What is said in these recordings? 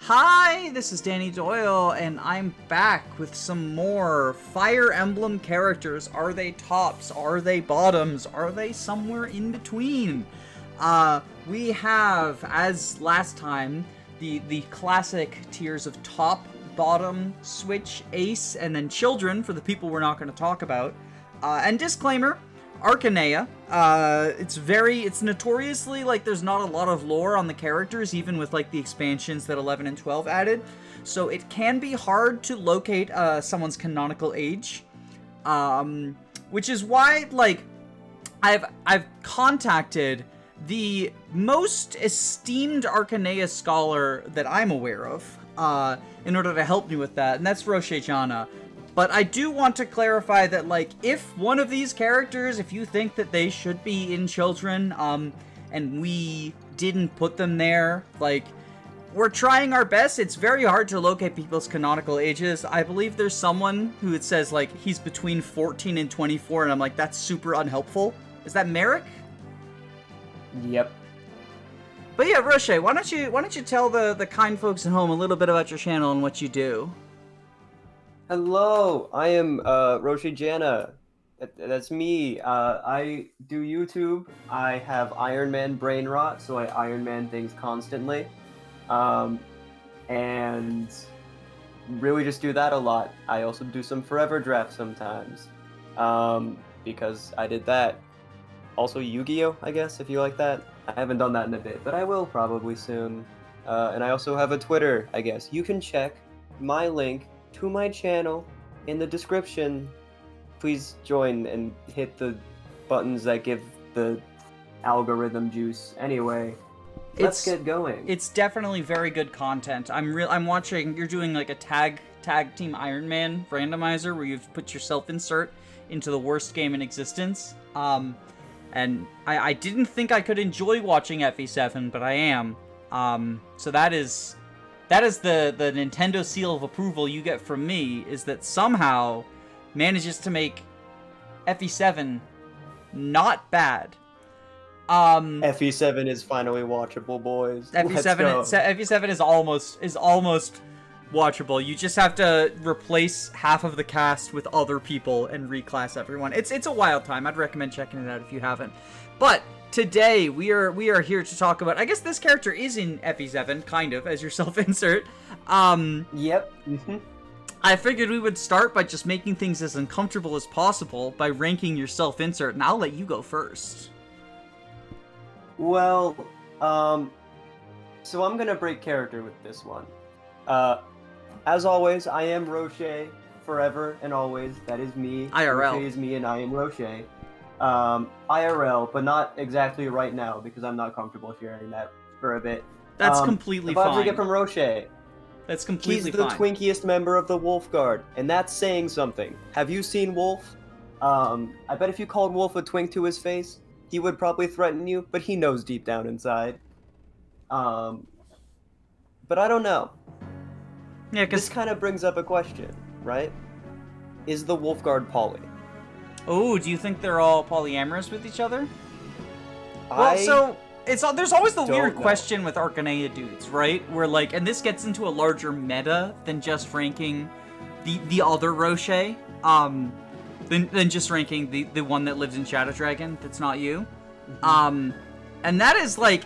Hi, this is Danny Doyle, and I'm back with some more Fire Emblem characters. Are they tops? Are they bottoms? Are they somewhere in between? We have, as last time, the classic tiers of top, bottom, switch, ace, and then children for the people we're not going to talk about. And disclaimer, Archanea. It's notoriously, like, there's not a lot of lore on the characters, even with, like, the expansions that 11 and 12 added. So it can be hard to locate, someone's canonical age. Which is why, like, I've contacted the most esteemed Archanea scholar that I'm aware of, in order to help me with that, and that's Roshea Janna. But I do want to clarify that, like, if one of these characters, if you think that they should be in children, and we didn't put them there, like, we're trying our best. It's very hard to locate people's canonical ages. I believe there's someone who it says, like, he's between 14 and 24, and I'm like, that's super unhelpful. Is that Merrick? Yep. But yeah, Roshea, why don't you tell the kind folks at home a little bit about your channel and what you do? Hello, I am Roshea Janna. That's me. I do YouTube. I have Iron Man brain rot, so I Iron Man things constantly. And really just do that a lot. I also do some Forever Draft sometimes. Because I did that. Also Yu-Gi-Oh, I guess, if you like that. I haven't done that in a bit, but I will probably soon. And I also have a Twitter, I guess. You can check my link to my channel in the description. Please join and hit the buttons that give the algorithm juice. Anyway, let's get going. It's definitely very good content. I'm watching. You're doing like a tag team Iron Man randomizer where you've put your self insert into the worst game in existence. And I didn't think I could enjoy watching FE7, but I am. So that is the Nintendo seal of approval you get from me, is that somehow manages to make FE7 not bad. FE7 is finally watchable, boys. FE7 is almost watchable. You just have to replace half of the cast with other people and reclass everyone. It's a wild time. I'd recommend checking it out if you haven't. But today, we are here to talk about, I guess this character is in FE7, kind of, as your self-insert. Yep. Mm-hmm. I figured we would start by just making things as uncomfortable as possible by ranking your self-insert, and I'll let you go first. Well, so I'm gonna break character with this one. As always, I am Roshea, forever and always. That is me. IRL. Roshea is me, and I am Roshea. IRL, but not exactly right now because I'm not comfortable sharing that for a bit. That's completely the vibes fine. I get from Roshea. That's completely fine. He's the twinkiest member of the Wolf Guard, and that's saying something. Have you seen Wolf? I bet if you called Wolf a twink to his face, he would probably threaten you, but he knows deep down inside. But I don't know. Yeah, This kind of brings up a question, right? Is the Wolf Guard poly? Oh, do you think they're all polyamorous with each other? Well, so there's always the weird question with Archanea dudes, right? Where, like, and this gets into a larger meta than just ranking the other Roshea, than just ranking the one that lives in Shadow Dragon that's not you. Mm-hmm. And that is, like,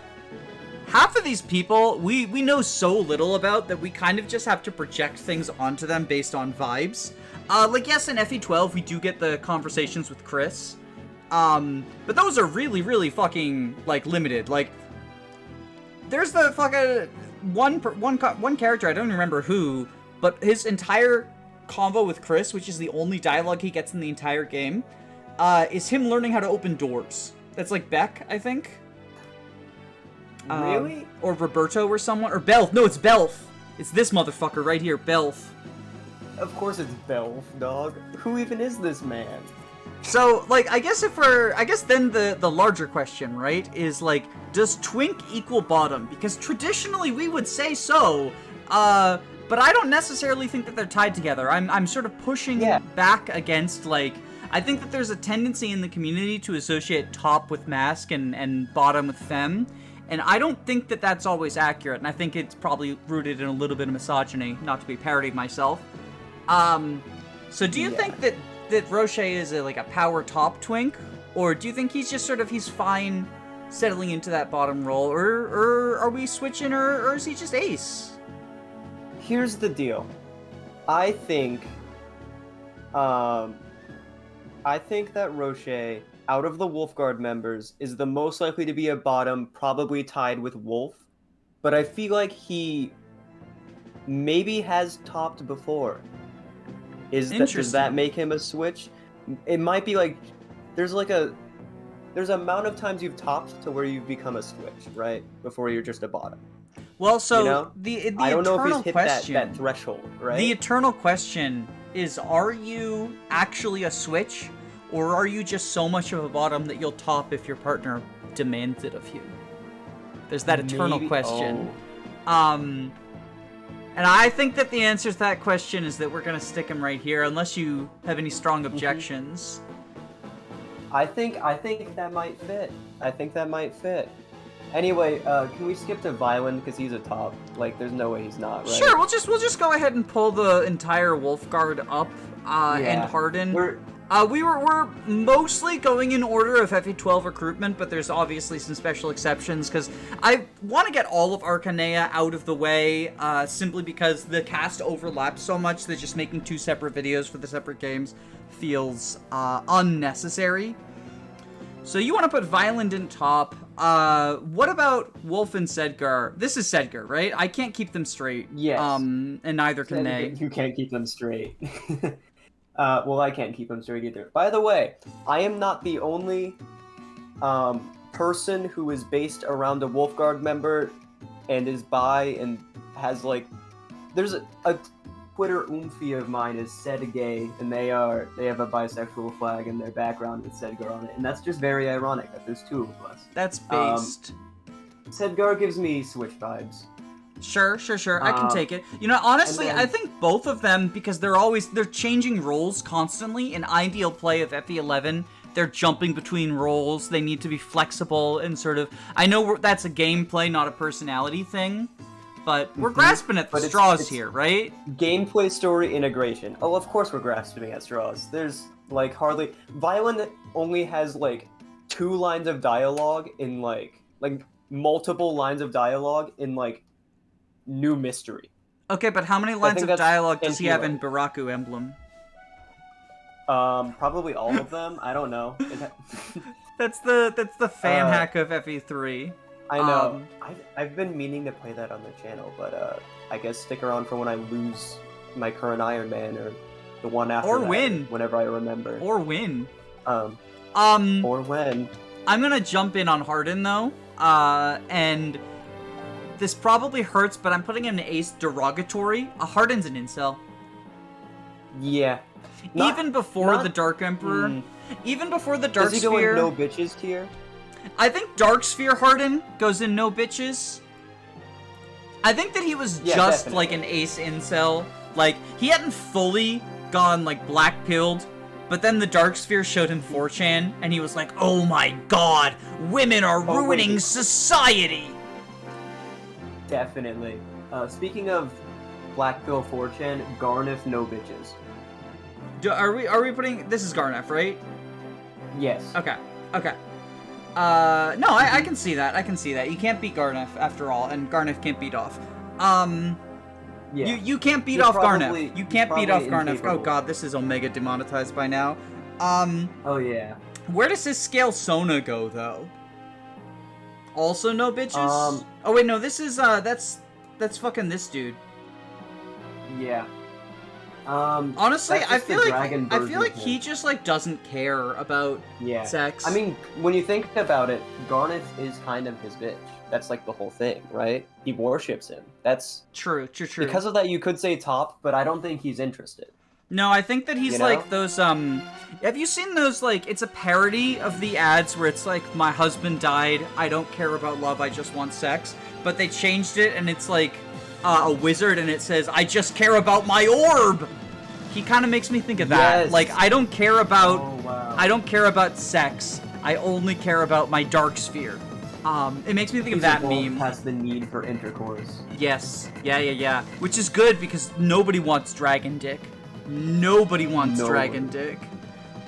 half of these people we know so little about that we kind of just have to project things onto them based on vibes. Like, yes, in FE12 we do get the conversations with Chris, but those are really, really fucking, like, limited. Like, there's the fucking one character, I don't remember who, but his entire convo with Chris, which is the only dialogue he gets in the entire game, is him learning how to open doors. That's like Beck, I think. Really? Or Roberto or someone, or Belf. No, it's Belf. It's this motherfucker right here, Belf. Of course it's Belf, dog. Who even is this man? So, like, I guess then the larger question, right, is, like, does twink equal bottom? Because traditionally we would say so, but I don't necessarily think that they're tied together. I'm sort of pushing back against, like, I think that there's a tendency in the community to associate top with mask and bottom with femme, And I don't think that that's always accurate, and I think it's probably rooted in a little bit of misogyny, not to be parodying myself. So do you think that Roshea is like a power top twink? Or do you think he's just sort of, he's fine settling into that bottom role? Or are we switching, or is he just ace? Here's the deal. I think that Roshea, out of the Wolfguard members, is the most likely to be a bottom, probably tied with Wolf. But I feel like he maybe has topped before. Does that make him a switch? It might be like, there's amount of times you've topped to where you've become a switch, right? Before you're just a bottom. Well, so, you know? the I don't know if eternal he's hit question, that threshold, right? The eternal question is, are you actually a switch? Or are you just so much of a bottom that you'll top if your partner demands it of you? There's that eternal question. And I think that the answer to that question is that we're gonna stick him right here, unless you have any strong objections. I think that might fit. I think that might fit. Anyway, can we skip to Violin, because he's a top? Like, there's no way he's not, right? Sure, we'll just go ahead and pull the entire Wolfguard up, and Harden. We're mostly going in order of FE12 recruitment, but there's obviously some special exceptions, because I want to get all of Archanea out of the way, simply because the cast overlaps so much that just making 2 separate videos for the separate games feels unnecessary. So you want to put Violent in top. What about Wolf and Sedgar? This is Sedgar, right? I can't keep them straight. Yes. And neither can they. You can't keep them straight. Well, I can't keep them straight either. By the way, I am not the only person who is based around a Wolfguard member and is bi and has, like... There's a Twitter oomphy of mine is Sedgay, and they have a bisexual flag in their background with Sedgar on it, and that's just very ironic that there's 2 of us. That's based. Sedgar gives me Switch vibes. Sure. I can take it. You know, honestly, I think both of them, because they're changing roles constantly. In ideal play of FE11, they're jumping between roles. They need to be flexible and sort of... I know that's a gameplay, not a personality thing, but we're grasping at the straws here, right? Gameplay story integration. Oh, of course we're grasping at straws. There's, like, hardly... Violent only has, like, 2 lines of dialogue in, like multiple lines of dialogue in, like, New Mystery. Okay, but how many lines of dialogue does he have in Baraku Emblem? Probably all of them. I don't know. That's the fan hack of FE3. I know. I've been meaning to play that on the channel, but I guess stick around for when I lose my current Iron Man or the one after or that, win whenever I remember. Or win. Or when. I'm gonna jump in on Harden though, and this probably hurts, but I'm putting him in ace derogatory. Harden's an incel. Yeah. Even before the Dark Emperor. Even before the Dark Sphere. Does he go in no bitches tier? I think Dark Sphere Harden goes in no bitches. I think that he was just definitely like an ace incel. Like, he hadn't fully gone, like, black-pilled, but then the Dark Sphere showed him 4chan, and he was like, oh my god, women are ruining society! Definitely. Speaking of Black Pill 4chan, Garneth no bitches. Are we putting... This is Garneth, right? Yes. Okay. No, I can see that. You can't beat Garneth, after all, and Garneth can't beat off. Yeah. You can't beat off Garneth. You can't beat off Garneth. Oh god, this is Omega demonetized by now. Oh yeah. Where does his scale Sona go, though? Also no bitches? Oh wait, no, this is, that's fucking this dude. Yeah. Honestly, I feel like he just, like, doesn't care about sex. I mean, when you think about it, Garneth is kind of his bitch. That's, like, the whole thing, right? He worships him. That's... True. Because of that, you could say top, but I don't think he's interested. No, I think that he's like those, have you seen those, like, it's a parody of the ads where it's like, my husband died, I don't care about love, I just want sex, but they changed it and it's like, a wizard and it says, I just care about my orb! He kind of makes me think of that. Yes. Like, I don't care about, I don't care about sex, I only care about my dark sphere. It makes me think of He's that evolved meme. past the need for intercourse. Yes. Yeah. Which is good because nobody wants dragon dick. Nobody wants dragon dick.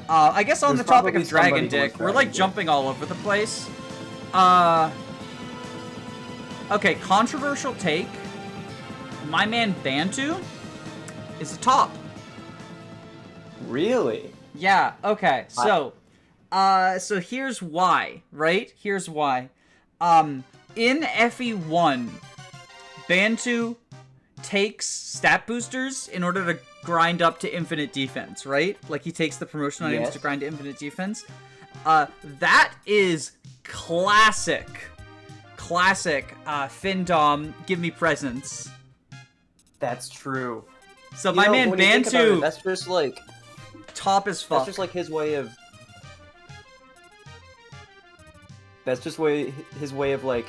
I guess on There's the topic probably of dragon somebody who dick, wants we're like dragon dick. jumping all over the place. Okay, controversial take. My man Bantu is a top. Really? Yeah, okay. So here's why, right? Here's why. In FE1, Bantu takes stat boosters in order to grind up to infinite defense, right? Like he takes the promotion items Yes. to grind to infinite defense. That is classic Findom, give me presents. That's true. So You my know, man when you think about Bantu, it, that's just like top as fuck. that's just like his way of. That's just his way of like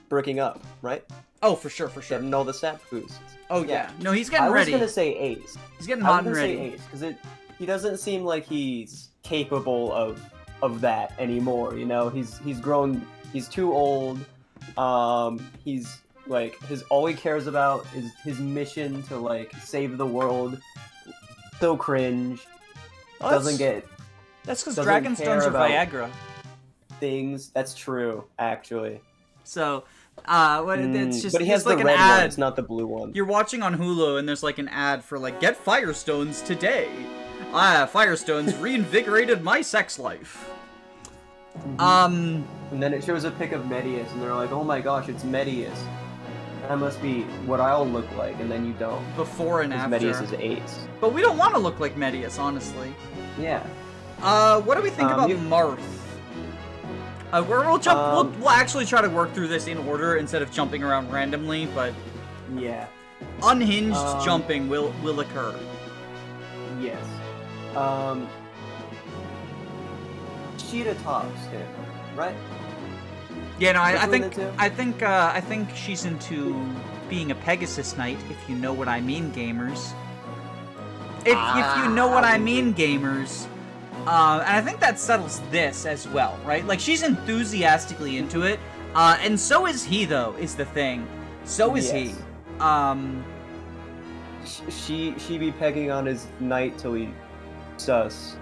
breaking up, right? Oh, for sure. Getting all the stat boosts. Oh yeah. No, he's getting I was ready. gonna say Ace. He's getting I hot was and gonna ready. say Ace because he doesn't seem like he's capable of that anymore. You know, he's grown. He's too old. He's like all he cares about is his mission to like save the world. So cringe. Oh, Doesn't get That's because doesn't Dragonstones care are about- Viagra. things. That's true, actually. So, it's just but he has it's like the an red ad. one. It's not the blue one. You're watching on Hulu and there's like an ad for like get Firestones today. Firestones reinvigorated my sex life. And then it shows a pic of Medius, and they're like, "Oh my gosh, it's Medius. That must be what I'll look like." And then you don't. Before and Because after. Medius is Ace. But we don't want to look like Medius, honestly. Yeah. What do we think about Marth? We'll jump. We'll actually try to work through this in order instead of jumping around randomly. But Yeah. unhinged jumping will occur. Yes. Cheetah tops him, right? Yeah, no, I Between think the two? I think she's into being a Pegasus Knight, if you know what I mean, gamers. If you know what I mean, gamers. And I think that settles this as well, right? Like she's enthusiastically into it, and so is he, though. Is the thing. So is he. She be pegging on his knight till he sus.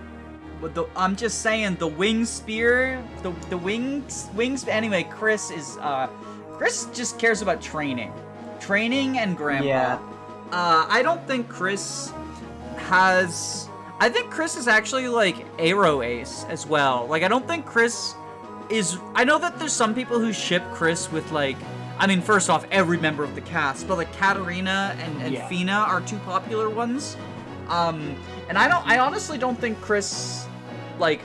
But I'm just saying the wing spear, the wings. Anyway, Chris just cares about training and grandpa. Yeah. I don't think Chris has. I think Chris is actually like Aero Ace as well. Like I don't think Chris is. I know that there's some people who ship Chris with like. I mean, first off, every member of the cast, but like Katarina and Fina are two popular ones. And I honestly don't think Chris, like,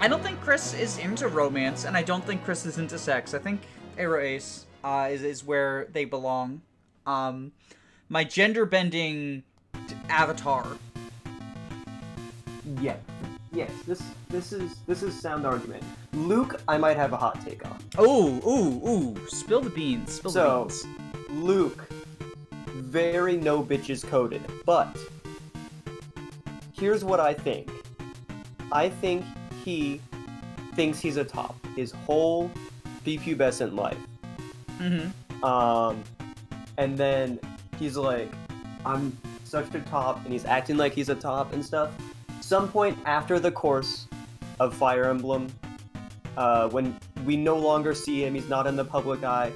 I don't think Chris is into romance, and I don't think Chris is into sex. I think Aero Ace is where they belong. My gender bending avatar. Yeah. Yes. This is sound argument. Luke, I might have a hot take on. Ooh! Spill the beans. Spill the beans. Luke, very no bitches coded, but here's what I think. I think he thinks he's a top his whole prepubescent life. And then he's like, I'm such a top, and he's acting like he's a top and stuff. Some point after the course of Fire Emblem, when we no longer see him, he's not in the public eye,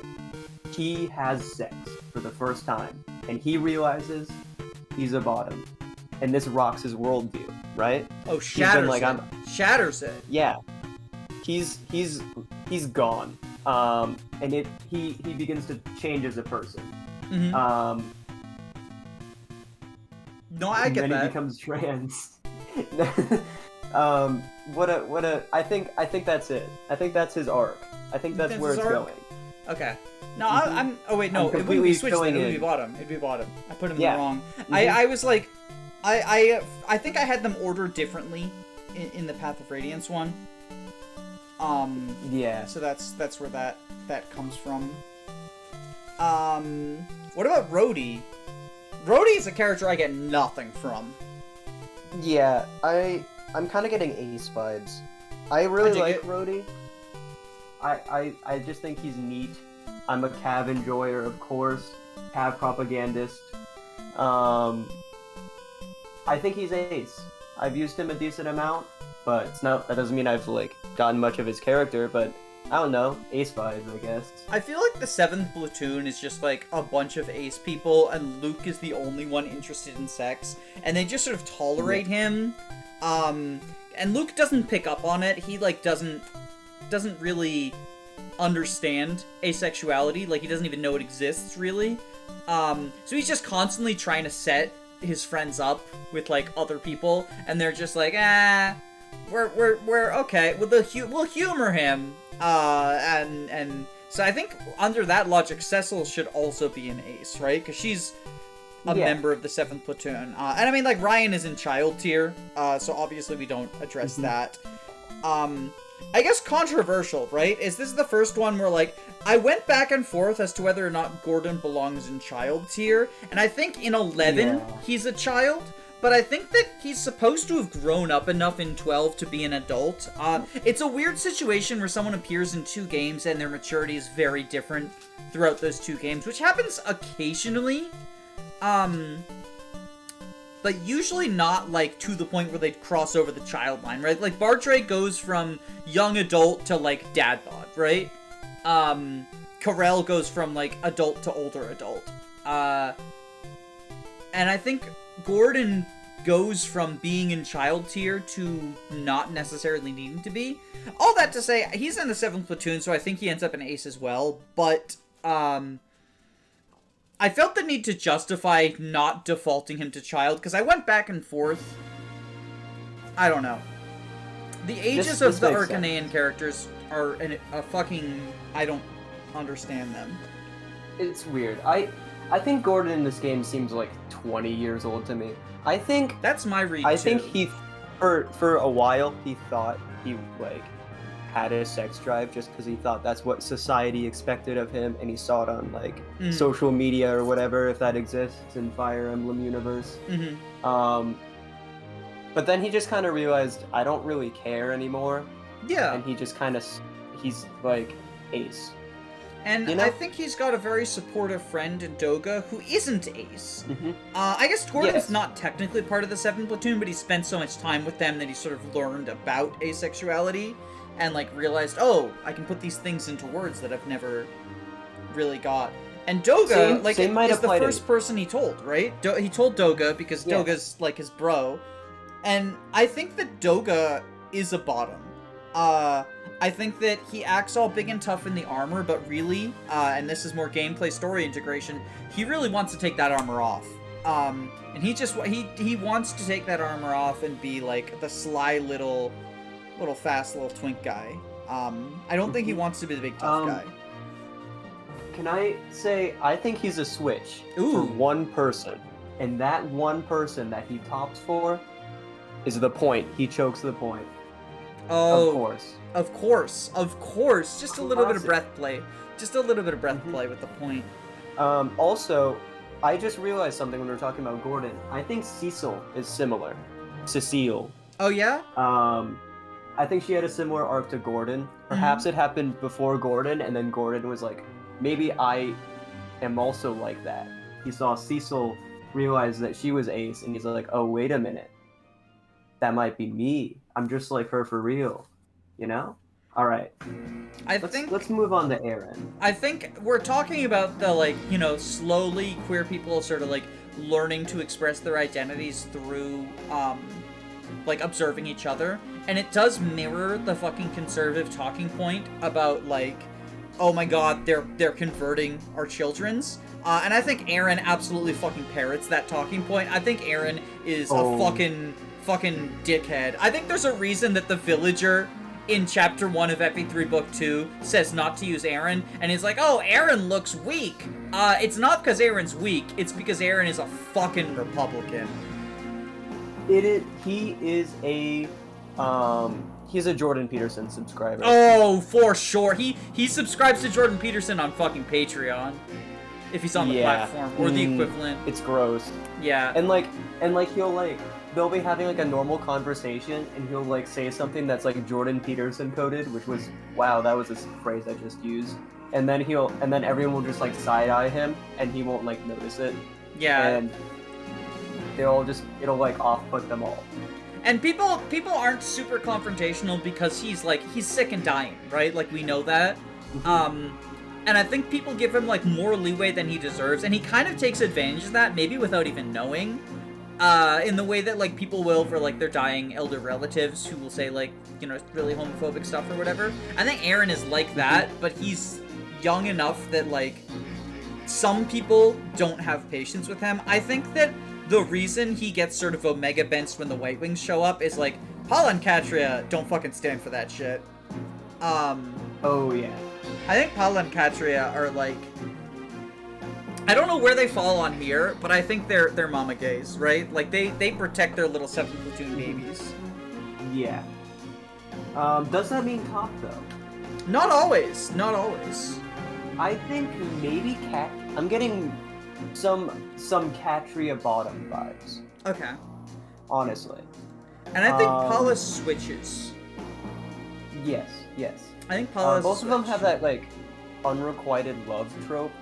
he has sex for the first time, and he realizes he's a bottom, and this rocks his worldview, right? Oh, shatters like, it. Shatters it. Yeah, he's gone, and he begins to change as a person. No, I get and then that. he becomes trans. I think that's it. I think that's his arc. I think that's where it's going. Okay. No, I'm. Oh wait, no. It wouldn't be switched. Then. It would be bottom. It'd be bottom. I put him in the wrong. I was like, I think I had them ordered differently in the Path of Radiance one. Yeah. So that's where that comes from. What about Rhodey? Rhodey is a character I get nothing from. Yeah, I'm kind of getting Ace vibes. I really like Rhodey. I just think he's neat. I'm a Cav enjoyer, of course. Cav propagandist. I think he's ace. I've used him a decent amount, but it's not. That doesn't mean I've like gotten much of his character. But I don't know, ace vibes, I guess. I feel like the 7th platoon is just like a bunch of ace people, and Luke is the only one interested in sex, and they just sort of tolerate him. And Luke doesn't pick up on it. He like doesn't really understand asexuality. Like he doesn't even know it exists really. So he's just constantly trying to set his friends up with like other people, and they're just like, we're okay. We'll humor him. And so I think under that logic, Cecil should also be an ace, right? Because she's a member of the 7th platoon. And I mean, like, Ryan is in child tier, so obviously we don't address that. I guess controversial, right? This is the first one where, like, I went back and forth as to whether or not Gordon belongs in child tier, and I think in 11 he's a child, but I think that he's supposed to have grown up enough in 12 to be an adult. It's a weird situation where someone appears in 2 games and their maturity is very different throughout those 2 games, which happens occasionally. But usually not, like, to the point where they'd cross over the child line, right? Like, Bartray goes from young adult to, like, dad bod, right? Karel goes from, like, adult to older adult. And I think Gordon goes from being in child tier to not necessarily needing to be. All that to say, he's in the 7th platoon, so I think he ends up an ace as well, but, I felt the need to justify not defaulting him to child, because I went back and forth. I don't know. The ages of the Archanean characters are a fucking... I don't understand them. It's weird. I think Gordon in this game seems like 20 years old to me. I think... That's my read, I think he... For a while, he thought he, like, had a sex drive just because he thought that's what society expected of him, and he saw it on like social media or whatever, if that exists in Fire Emblem universe. But then he just kind of realized, I don't really care anymore. Yeah. And he just kind of, he's like ace. And I think he's got a very supportive friend in Doga who isn't ace. I guess Gordon's not technically part of the 7th platoon, but he spent so much time with them that he sort of learned about asexuality. And, like, realized, oh, I can put these things into words that I've never really got. And Doga, is the first person he told, right? He told Doga, because Doga's, like, his bro. And I think that Doga is a bottom. I think that he acts all big and tough in the armor, but really, and this is more gameplay story integration, he really wants to take that armor off. And he wants to take that armor off and be, like, the sly little fast little twink guy. I don't think he wants to be the big tough guy. Can I say, I think he's a switch for one person, and that one person that he tops for is the point. He chokes the point. Oh, of course. Just a little bit of breath play. Just a little bit of breath play with the point. Also, I just realized something when we were talking about Gordon. I think Cecil is similar. Cecile. Oh yeah? I think she had a similar arc to Gordon. Perhaps it happened before Gordon, and then Gordon was like, maybe I am also like that. He saw Cecil realize that she was ace, and he's like, oh, wait a minute. That might be me. I'm just like her for real. You know? Alright. Let's move on to Aaron. I think we're talking about the, like, you know, slowly queer people sort of, like, learning to express their identities through, like, observing each other. And it does mirror the fucking conservative talking point about, like, oh my god, they're converting our children's. And I think Aaron absolutely fucking parrots that talking point. I think Aaron is a fucking dickhead. I think there's a reason that the villager in Chapter 1 of FE3 Book 2 says not to use Aaron, and he's like, oh, Aaron looks weak. It's not because Aaron's weak, it's because Aaron is a fucking Republican. He is a he's a Jordan Peterson subscriber. Oh, for sure. He subscribes to Jordan Peterson on fucking Patreon. if he's on the Yeah. platform, or the equivalent. It's gross. Yeah. And he'll like, they'll be having like a normal conversation, and he'll like say something that's like Jordan Peterson coded, which was, wow, that was a phrase I just used. And then everyone will just like side eye him, and he won't like notice it. Yeah. And it'll like off-put them all. And people aren't super confrontational because he's sick and dying, right? Like, we know that. And I think people give him like more leeway than he deserves, and he kind of takes advantage of that, maybe without even knowing. In the way that like people will for like their dying elder relatives who will say like, you know, really homophobic stuff or whatever. I think Aaron is like that, but he's young enough that like some people don't have patience with him. I think that the reason he gets sort of Omega Bents when the White Wings show up is like, Paul and Katria don't fucking stand for that shit. Oh yeah. I think Paul and Katria are like, I don't know where they fall on here, but I think they're mama gays, right? Like they protect their little 7th platoon babies. Yeah. Does that mean top though? Not always. Not always. I think maybe I'm getting some Katria bottom vibes. Okay. Honestly. And I think Paula switches. Yes. I think Paula both of them have that like unrequited love trope.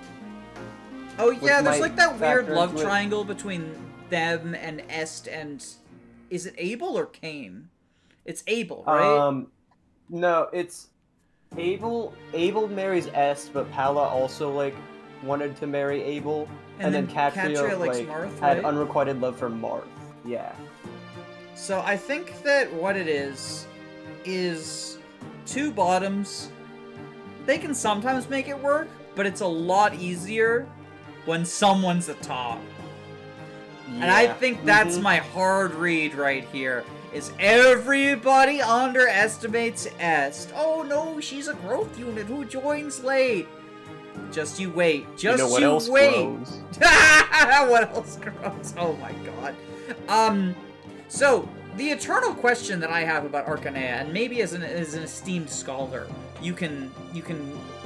Oh yeah, there's like that weird factor love into it. triangle between them and Est and is it Abel or Cain? It's Abel, right? No, it's Abel. Abel marries Est, but Paula also like wanted to marry Abel, and then Katria likes like Marth, had right? unrequited love for Marth. Yeah. So I think that what it is two bottoms. They can sometimes make it work, but it's a lot easier when someone's a top. Yeah. And I think that's my hard read right here. Is everybody underestimates Est. Oh no, she's a growth unit who joins late. Just you wait. Just you know what you else wait. grows? What else grows? Oh my god. So the eternal question that I have about Archanea, and maybe as an esteemed scholar, you can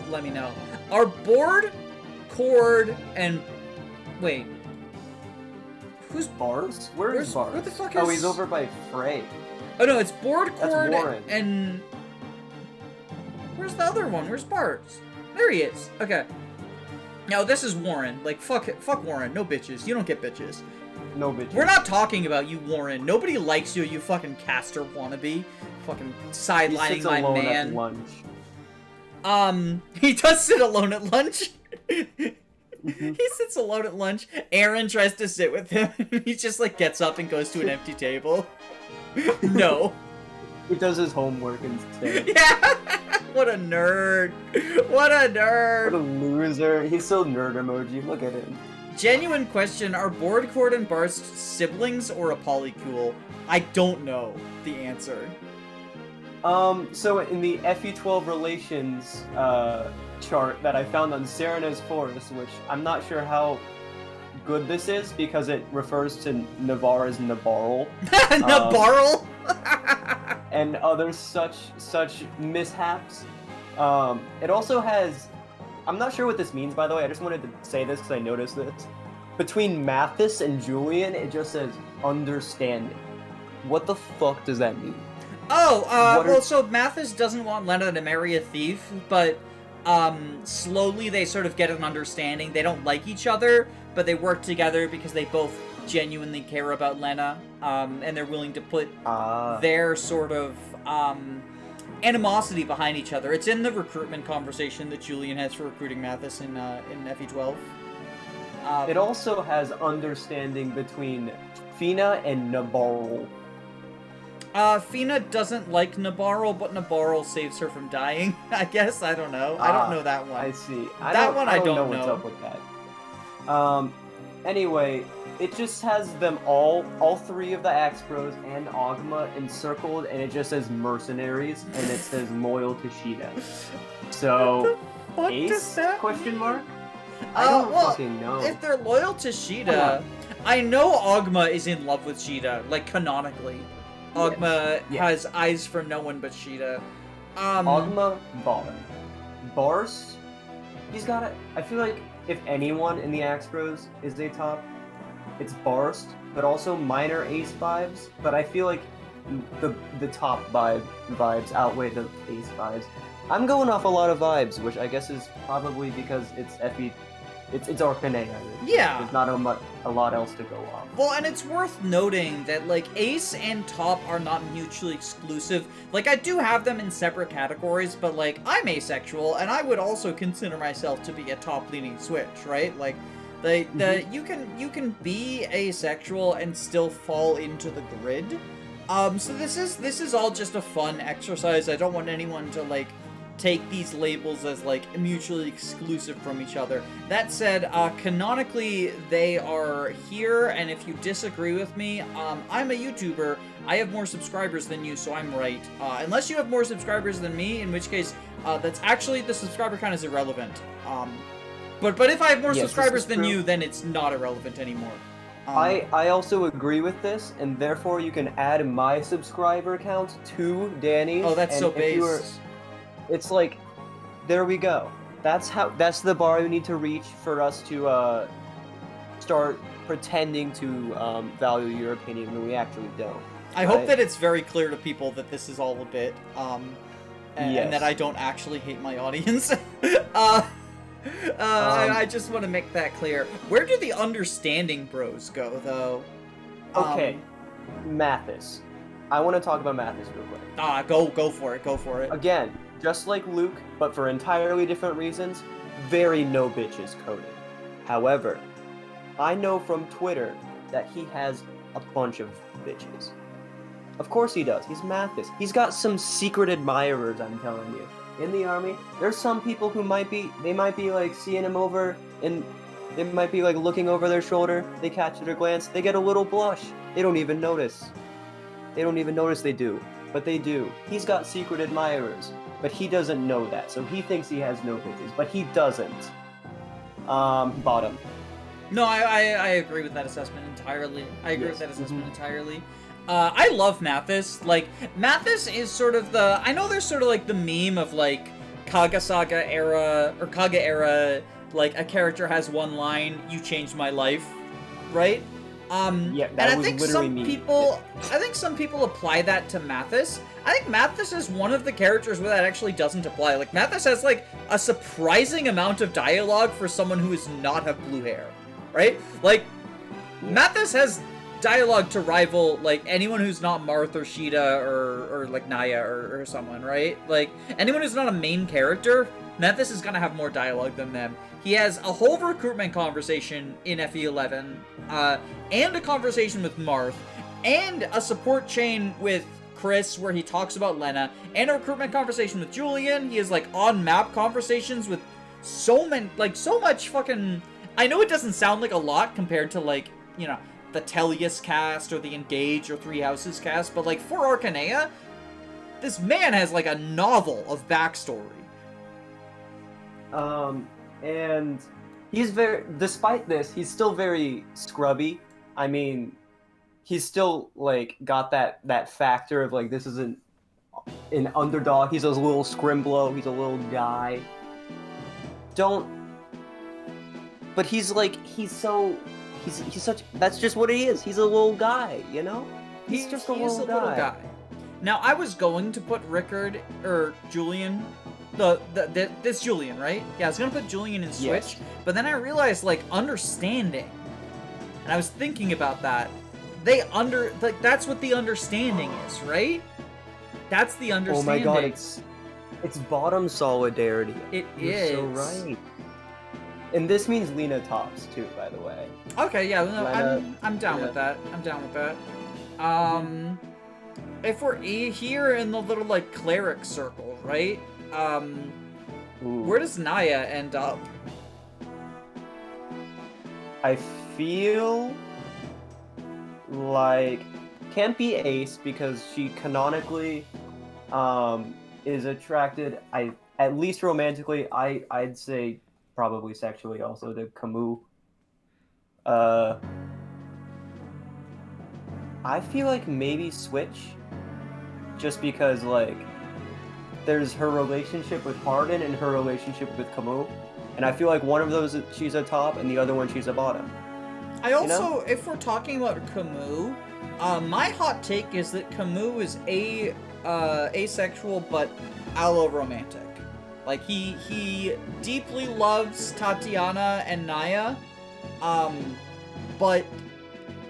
let me know. Are Board, Cord, and wait. Who's Bars? Where's Bars? What the fuck Oh, is... he's over by Frey. Oh no, it's Board, Cord, Warren. and... Where's the other one? Where's Bars? There he is. Okay. No, this is Warren. Like, fuck Warren. No bitches. You don't get bitches. No bitches. We're not talking about you, Warren. Nobody likes you, you fucking caster wannabe. Fucking sidelining he sits my alone man. At lunch. He does sit alone at lunch. He sits alone at lunch. Aaron tries to sit with him. He just like gets up and goes to an empty table. No. He does his homework instead. Yeah. What a nerd. What a nerd. What a loser. He's so nerd emoji. Look at him. Genuine question, are Board, Cord, and Barst siblings or a polycule? I don't know the answer. So in the FE12 relations, chart that I found on Serena's Forest, which I'm not sure how good this is because it refers to Navarre as Nabarl. Nabarl? And other such mishaps. It also has, I'm not sure what this means, by the way. I just wanted to say this because I noticed this. Between Mathis and Julian, it just says understanding. What the fuck does that mean? Oh, well, so Mathis doesn't want Lena to marry a thief, but slowly they sort of get an understanding. They don't like each other, but they work together because they both genuinely care about Lena, and they're willing to put their sort of animosity behind each other. It's in the recruitment conversation that Julian has for recruiting Mathis in FE12. It also has understanding between Fina and Nabarl. Fina doesn't like Nabarl, but Nabarl saves her from dying, I guess. I don't know. I don't know that one. I see. I don't know what's up with that. Anyway, it just has them all three of the Axe Bros and Ogma encircled, and it just says mercenaries, and it says loyal to Sheeta. So, Ace? Question mark? I don't fucking know. If they're loyal to Sheeta, I know Ogma is in love with Sheeta, like canonically. Ogma has eyes for no one but Sheeta. Ogma, Bars. He's got I feel like if anyone in the Astros is a top, it's Barst, but also minor ace vibes. But I feel like the top vibes outweigh the ace vibes. I'm going off a lot of vibes, which I guess is probably because it's FE, it's Archanea. Yeah. There's not a lot else to go off. Well, and it's worth noting that, like, ace and top are not mutually exclusive. Like, I do have them in separate categories, but, like, I'm asexual, and I would also consider myself to be a top-leaning switch, right? Like, you can be asexual and still fall into the grid. So this is all just a fun exercise. I don't want anyone to, like, take these labels as, like, mutually exclusive from each other. That said, canonically, they are here, and if you disagree with me, I'm a YouTuber. I have more subscribers than you, so I'm right. Unless you have more subscribers than me, in which case, that's actually, the subscriber count is irrelevant. But if I have more subscribers than you, then it's not irrelevant anymore. I also agree with this, and therefore you can add my subscriber count to Danny's. Oh, that's so base. It's like, there we go. That's the bar you need to reach for us to start pretending to value your opinion when we actually don't. I hope that it's very clear to people that this is all a bit, and that I don't actually hate my audience. I just want to make that clear. Where do the understanding bros go, though? Okay, Mathis. I want to talk about Mathis real quick. Go for it. Go for it. Again, just like Luke, but for entirely different reasons, very no bitches coded. However, I know from Twitter that he has a bunch of bitches. Of course he does. He's Mathis. He's got some secret admirers, I'm telling you. In the army, there's some people who might be like seeing him over, and they might be like looking over their shoulder. They catch their glance. They get a little blush. They don't even notice. They don't even notice they do, but they do. He's got secret admirers, but he doesn't know that. So he thinks he has no bitches, but he doesn't. Bottom. No, I agree with that assessment entirely. Entirely. I love Mathis. Like, Mathis is sort of the... I know there's sort of, like, the meme of, like, Kaga era, like, a character has one line, you changed my life, right? Yeah, and I think some people apply that to Mathis. I think Mathis is one of the characters where that actually doesn't apply. Like, Mathis has, like, a surprising amount of dialogue for someone who does not have blue hair, right? Like, Mathis has dialogue to rival, like, anyone who's not Marth or Sheeta or like, Naya or someone, right? Like, anyone who's not a main character, Mathis is gonna have more dialogue than them. He has a whole recruitment conversation in FE11, and a conversation with Marth, and a support chain with Chris where he talks about Lena, and a recruitment conversation with Julian. He has, like, on-map conversations with so much fucking... I know it doesn't sound like a lot compared to, like, you know, the Tellius cast or the Engage or Three Houses cast, but, like, for Archanea, this man has, like, a novel of backstory. And he's despite this, he's still very scrubby. I mean, he's still, like, got that factor of, like, this isn't an underdog. He's a little scrimblow. He's a little guy. But he's, like, he's such, that's just what he is. He's a little guy, you know? He's just a little guy. Now, I was going to put Rickard, or Julian, this Julian, right? Yeah, I was gonna put Julian in Switch, yes. But then I realized, like, understanding, and I was thinking about that. That's what the understanding is, right? That's the understanding. Oh my god, it's bottom solidarity. It is. You're so right. And this means Lena tops too, by the way. Okay, yeah, no, I'm down with that. I'm down with that. If we're here in the little, like, cleric circle, right? Where does Naya end up? I feel like can't be Ace because she canonically is attracted, at least romantically, I'd say probably sexually also, to Camus. I feel like maybe Switch, just because, like, there's her relationship with Hardin and her relationship with Camus. And I feel like one of those she's a top, and the other one she's a bottom. I also, if we're talking about Camus, my hot take is that Camus is asexual but allo-romantic. Like, he deeply loves Tatiana and Naya, but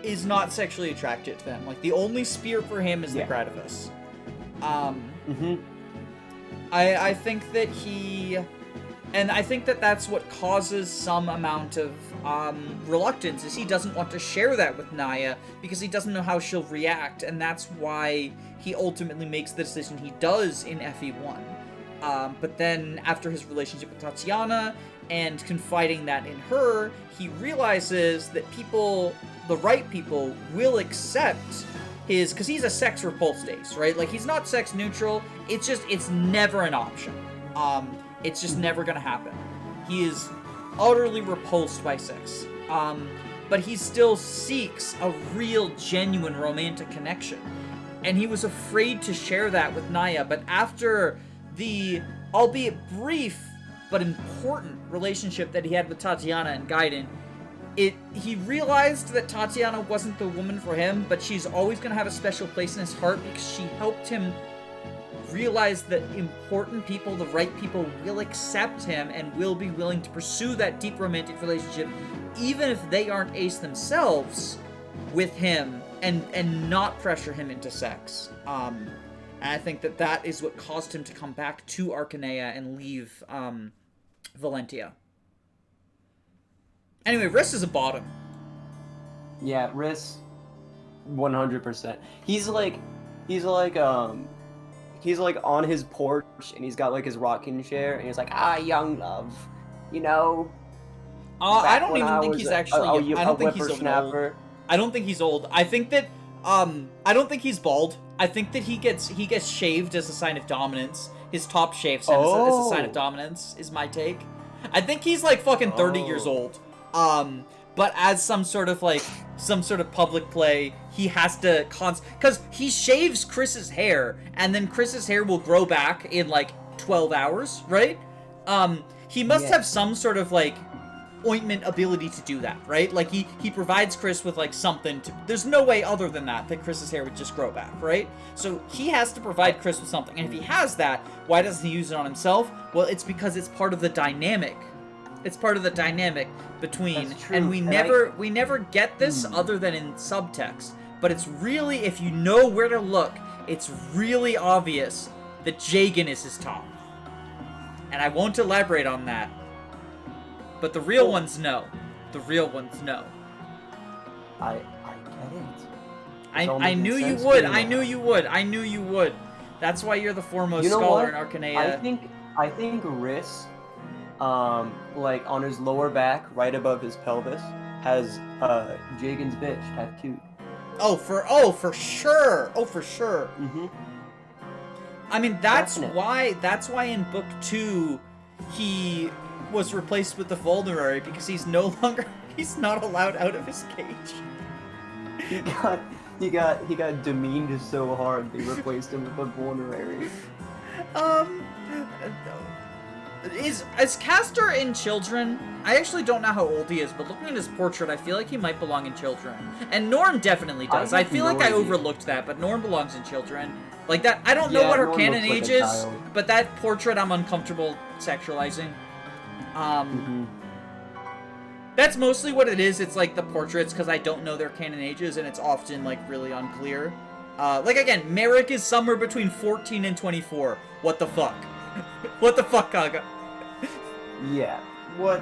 is not sexually attracted to them. Like, the only spear for him is the Gradivis. I think that and I think that that's what causes some amount of reluctance, is he doesn't want to share that with Naya because he doesn't know how she'll react, and that's why he ultimately makes the decision he does in FE1. But then, after his relationship with Tatiana and confiding that in her, he realizes that the right people, will accept because he's a sex repulsed ace, right? Like, he's not sex neutral, it's never an option. It's just never gonna happen. He is utterly repulsed by sex. But he still seeks a real, genuine romantic connection. And he was afraid to share that with Naya, but after the, albeit brief, but important relationship that he had with Tatiana and Gaiden, he realized that Tatiana wasn't the woman for him, but she's always gonna have a special place in his heart because she helped him realize that important people, the right people, will accept him and will be willing to pursue that deep romantic relationship, even if they aren't ace themselves, with him, and not pressure him into sex. And I think that is what caused him to come back to Archanea and leave Valentia. Anyway, Riss is a bottom. Yeah, Riss, 100%. He's like on his porch, and he's got like his rocking chair, and he's like, young love, you know. I don't even think he's actually. I don't think he's old. I don't think he's old. I think that I don't think he's bald. I think that he gets shaved as a sign of dominance. His top shaves him as a sign of dominance, is my take. I think he's like fucking 30 years old. But as some sort of public play, he has to because he shaves Chris's hair, and then Chris's hair will grow back in like 12 hours, right? He must have some sort of like ointment ability to do that, right? Like he provides Chris with like something to, there's no way other than that Chris's hair would just grow back, right? So he has to provide Chris with something, and if he has that, why doesn't he use it on himself? Well, it's because it's part of the dynamic. It's part of the dynamic between, and we never get this other than in subtext. But it's really, if you know where to look, it's really obvious that Jagan is his top. And I won't elaborate on that. But the real ones know. The real ones know. I get it. I knew you would. I knew you would. I knew you would. That's why you're the foremost scholar in Archanea. I think Riss, like on his lower back, right above his pelvis, has Jagan's bitch tattooed. Oh, for sure. Mm-hmm. I mean, that's why in book 2 he was replaced with the Vulnerary, because he's not allowed out of his cage. He got demeaned so hard they replaced him with a Vulnerary. Is Castor in Children? I actually don't know how old he is, but looking at his portrait, I feel like he might belong in Children. And Norm definitely does. I feel like I overlooked that, but Norm belongs in Children. Like that, I don't know what her canon age is, but that portrait I'm uncomfortable sexualizing. That's mostly what it is. It's like the portraits, because I don't know their canon ages, and it's often like really unclear. Like again, Merrick is somewhere between 14 and 24. What the fuck? What the fuck, Kaga? Yeah. What?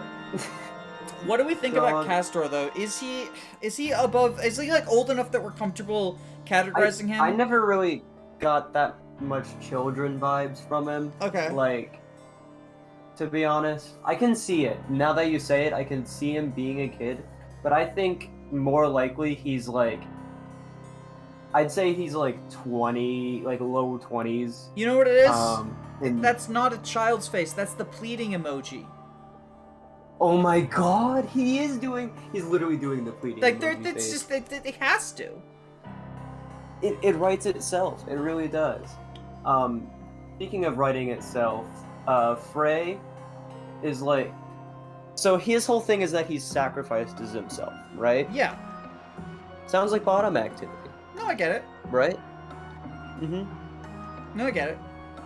What do we think about Castor, though? Is he above? Is he like old enough that we're comfortable categorizing him? I never really got that much children vibes from him. Okay. Like, to be honest, I can see it. Now that you say it, I can see him being a kid. But I think more likely he's like, I'd say he's like 20, like low 20s. You know what it is? That's not a child's face. That's the pleading emoji. Oh my god, he's literally doing the pleading emoji it's face. just, it has to. It writes itself. It really does. Speaking of writing itself, Frey is like, So his whole thing is that he's sacrificed as himself, right? Yeah. Sounds like bottom activity, No, I get it. right? Mm-hmm. No, I get it.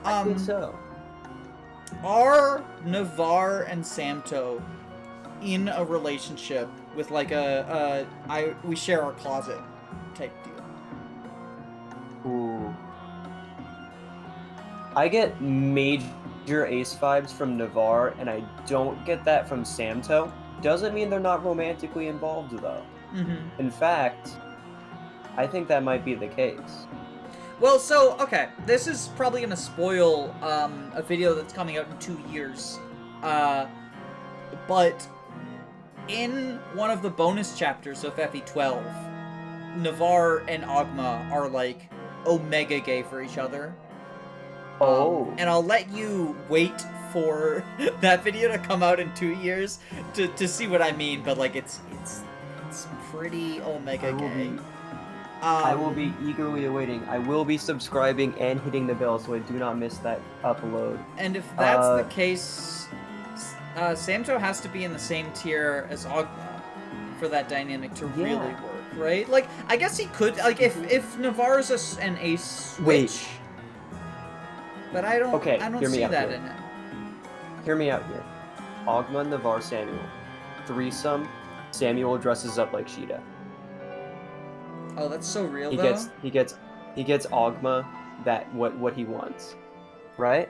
I think so. Are Navarre and Samto in a relationship with like we share our closet type deal? Ooh. I get major ace vibes from Navarre, and I don't get that from Samto. Doesn't mean they're not romantically involved, though. Mm-hmm. In fact, I think that might be the case. Well, so, okay, this is probably gonna spoil a video that's coming out in 2 years. But in one of the bonus chapters of FE12, Navarre and Ogma are like omega gay for each other. Oh. And I'll let you wait for that video to come out in 2 years to see what I mean, but like it's pretty omega gay. I will be eagerly awaiting. I will be subscribing and hitting the bell so I do not miss that upload. And if that's the case, Samto has to be in the same tier as Ogma for that dynamic to really work, right? Like, I guess he could, like, if Navarre's an ace switch. Wait. But I don't see that here. in him. Hear me out here. Ogma, Navarre, Samuel. Threesome. Samuel dresses up like Sheeta. Oh, that's so real, He though. gets Ogma what he wants. Right?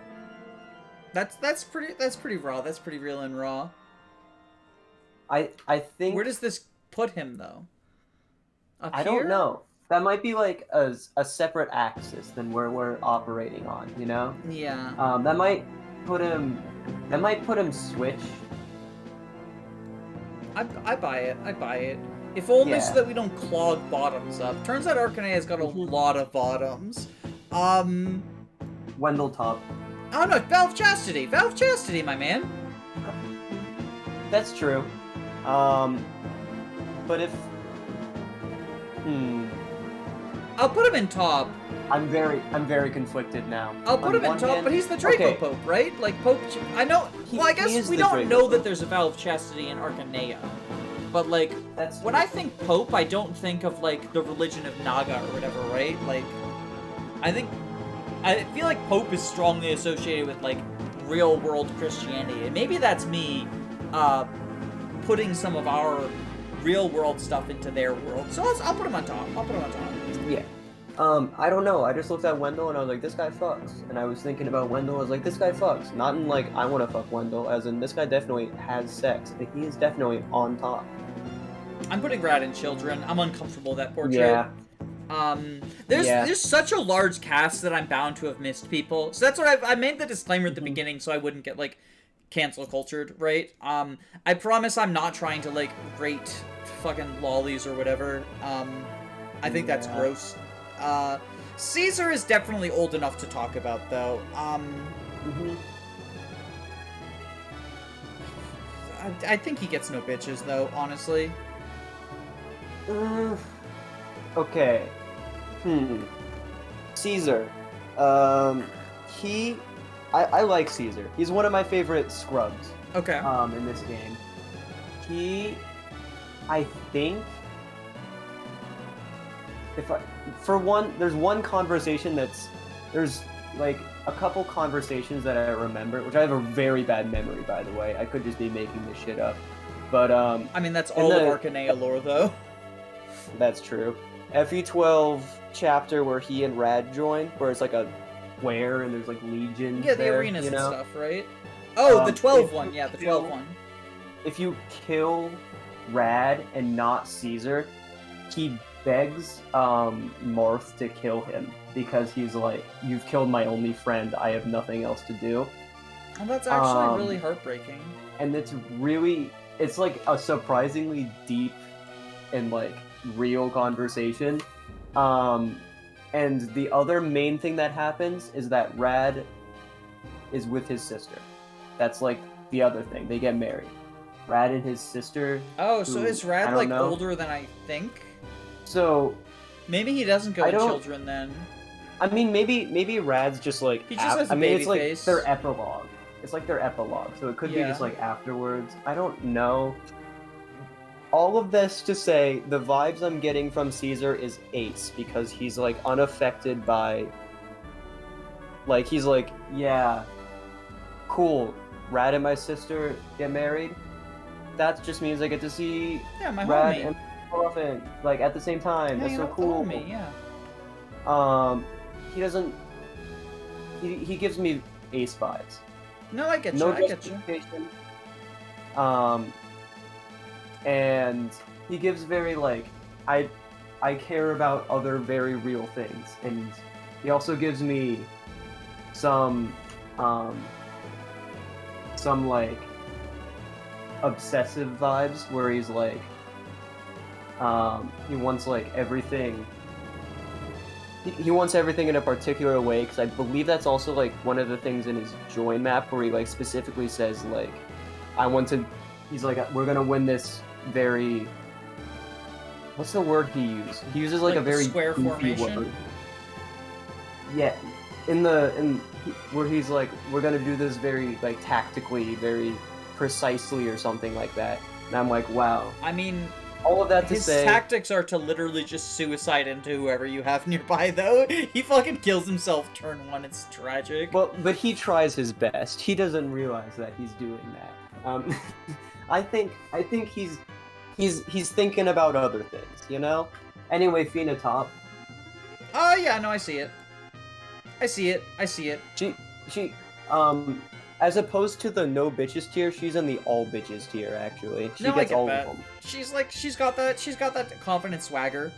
That's pretty raw. That's pretty real and raw. I think Where does this put him, though? Up I here? don't know. That might be like a separate axis than where we're operating on, you know? Yeah. That might put him switch. I buy it. I buy it. If only so Yeah. that we don't clog bottoms up. Turns out Archanea's got a lot of bottoms. Wendell top. Oh no, Valve Chastity! Valve Chastity, my man! That's true. But if I'll put him in top. I'm very conflicted now. I'll put him in top, but he's the Draco Pope, right? Like, Pope... I know... Well, I guess we don't know that there's a Valve Chastity in Archanea. But, like, when I think Pope, I don't think of, like, the religion of Naga or whatever, right? Like, I feel like Pope is strongly associated with, like, real-world Christianity. And maybe that's me, putting some of our real-world stuff into their world. So I'll put him on top. Yeah. I don't know. I just looked at Wendell and I was like, this guy fucks. And I was thinking about Wendell. I was like, this guy fucks. Not in like, I want to fuck Wendell, as in this guy definitely has sex. He is definitely on top. I'm putting Rad in Children. I'm uncomfortable with that portrait. Yeah. There's such a large cast that I'm bound to have missed people. So that's what I made the disclaimer at the beginning so I wouldn't get like cancel cultured, right? I promise I'm not trying to like rate fucking lollies or whatever. I think that's gross. Caesar is definitely old enough to talk about though. I think he gets no bitches though, honestly. Okay. Caesar. I like Caesar. He's one of my favorite scrubs. Okay. In this game. I think there's one conversation there's like a couple conversations that I remember, which I have a very bad memory, by the way. I could just be making this shit up. But, I mean, that's all of Archanea lore, though. That's true. FE12 chapter where he and Rad join, where it's like a square and there's like legions. Yeah, the arenas and stuff, right? Oh, the 12 one. Yeah, the 12 one. If you kill Rad and not Caesar, he begs Marth to kill him because he's like, you've killed my only friend, I have nothing else to do. Well, that's actually really heartbreaking. And it's like a surprisingly deep and like real conversation. And the other main thing that happens is that Rad is with his sister. That's like the other thing. They get married. Rad and his sister. Oh, so is Rad like older than I think? So maybe he doesn't go with children then. I mean, maybe Rad's just like he just has a baby face. Their epilogue. it's like their epilogue, so it could be Yeah. just like afterwards. I don't know. All of this to say, the vibes I'm getting from Caesar is Ace, because he's like unaffected by, like, he's like, yeah, cool, Rad and my sister get married. That just means I get to see Yeah, my Rad homie. and Elephant like at the same time. That's Hanging so out with the cool. homie, yeah. He doesn't. He gives me Ace vibes. No, I get you. No I get you. justification. And he gives very like I care about other very real things, and he also gives me some like obsessive vibes where he's like he wants like everything. He wants everything in a particular way, because I believe that's also like one of the things in his join map where he like specifically says like, I want to. He's like, we're gonna win this very. What's the word he used? He uses like a Like the very square goofy formation? word. Yeah, where he's like, we're gonna do this very like tactically, very precisely, or something like that. And I'm like, wow. I mean, All of that to his say, tactics are to literally just suicide into whoever you have nearby, though. He fucking kills himself turn one. It's tragic. well, but he tries his best. He doesn't realize that he's doing that. I think he's thinking about other things, you know. Anyway, Fina top. Oh, yeah, no, I see it. I see it. I see it. She as opposed to the no bitches tier, she's in the all bitches tier actually. She No, I gets get all that. of them. She's got that confident swagger.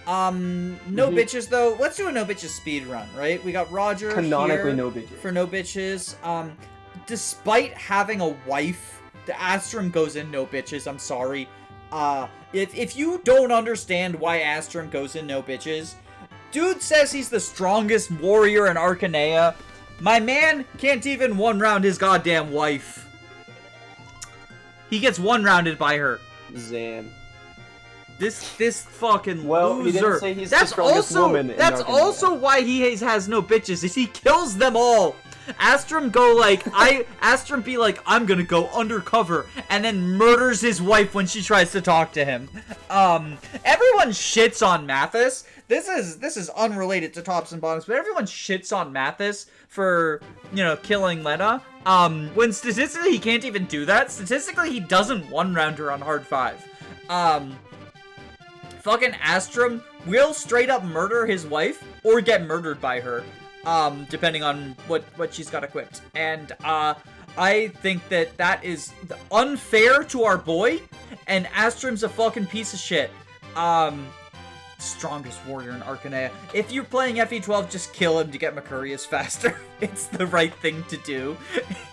No Mhm. bitches though. Let's do a no bitches speed run, right? We got Roger Canonically here no bitches. for no bitches. Despite having a wife, the Astrum goes in no bitches. I'm sorry. If you don't understand why Astrum goes in no bitches, dude says he's the strongest warrior in Archanea. My man can't even one-round his goddamn wife. He gets one-rounded by her. Zan. This fucking Well, loser. he didn't say he's the strongest woman in That's Archanea. also why he has no bitches. Is he kills them all. Astrum go like Astrum be like, I'm gonna go undercover, and then murders his wife when she tries to talk to him. Everyone shits on Mathis. This is unrelated to tops and bottoms, but everyone shits on Mathis for, you know, killing Lena. When statistically he can't even do that. Statistically he doesn't one-round her on hard 5. Fucking Astrum will straight up murder his wife or get murdered by her, depending on what she's got equipped. And I think that is unfair to our boy, and Astrum's a fucking piece of shit. Strongest warrior in Archanea. If you're playing FE12, just kill him to get Mercurius faster. It's the right thing to do.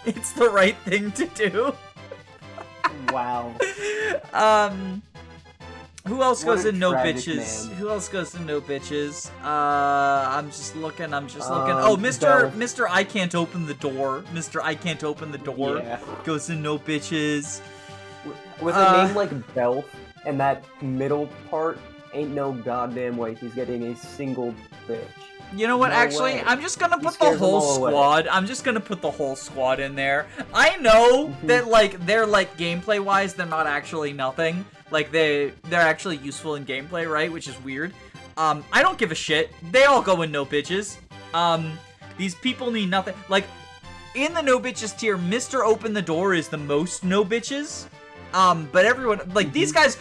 It's the right thing to do. Wow. Who else What goes a in no tragic bitches? man. Who else goes in no bitches? I'm just looking. Oh, Mr. I can't open the door. Mr. I can't open the door. Yeah. Goes in no bitches. With a name like Belf and that middle part, ain't no goddamn way he's getting a single bitch. You know what? No Actually, way. I'm just gonna He put the scares them whole all away. squad. I'm just gonna put the whole squad in there. I know that like they're like gameplay wise, they're not actually nothing. Like they're actually useful in gameplay, right? Which is weird. I don't give a shit. They all go in no bitches. These people need nothing. Like in the no bitches tier, Mr. Open the Door is the most no bitches. But everyone, like, these guys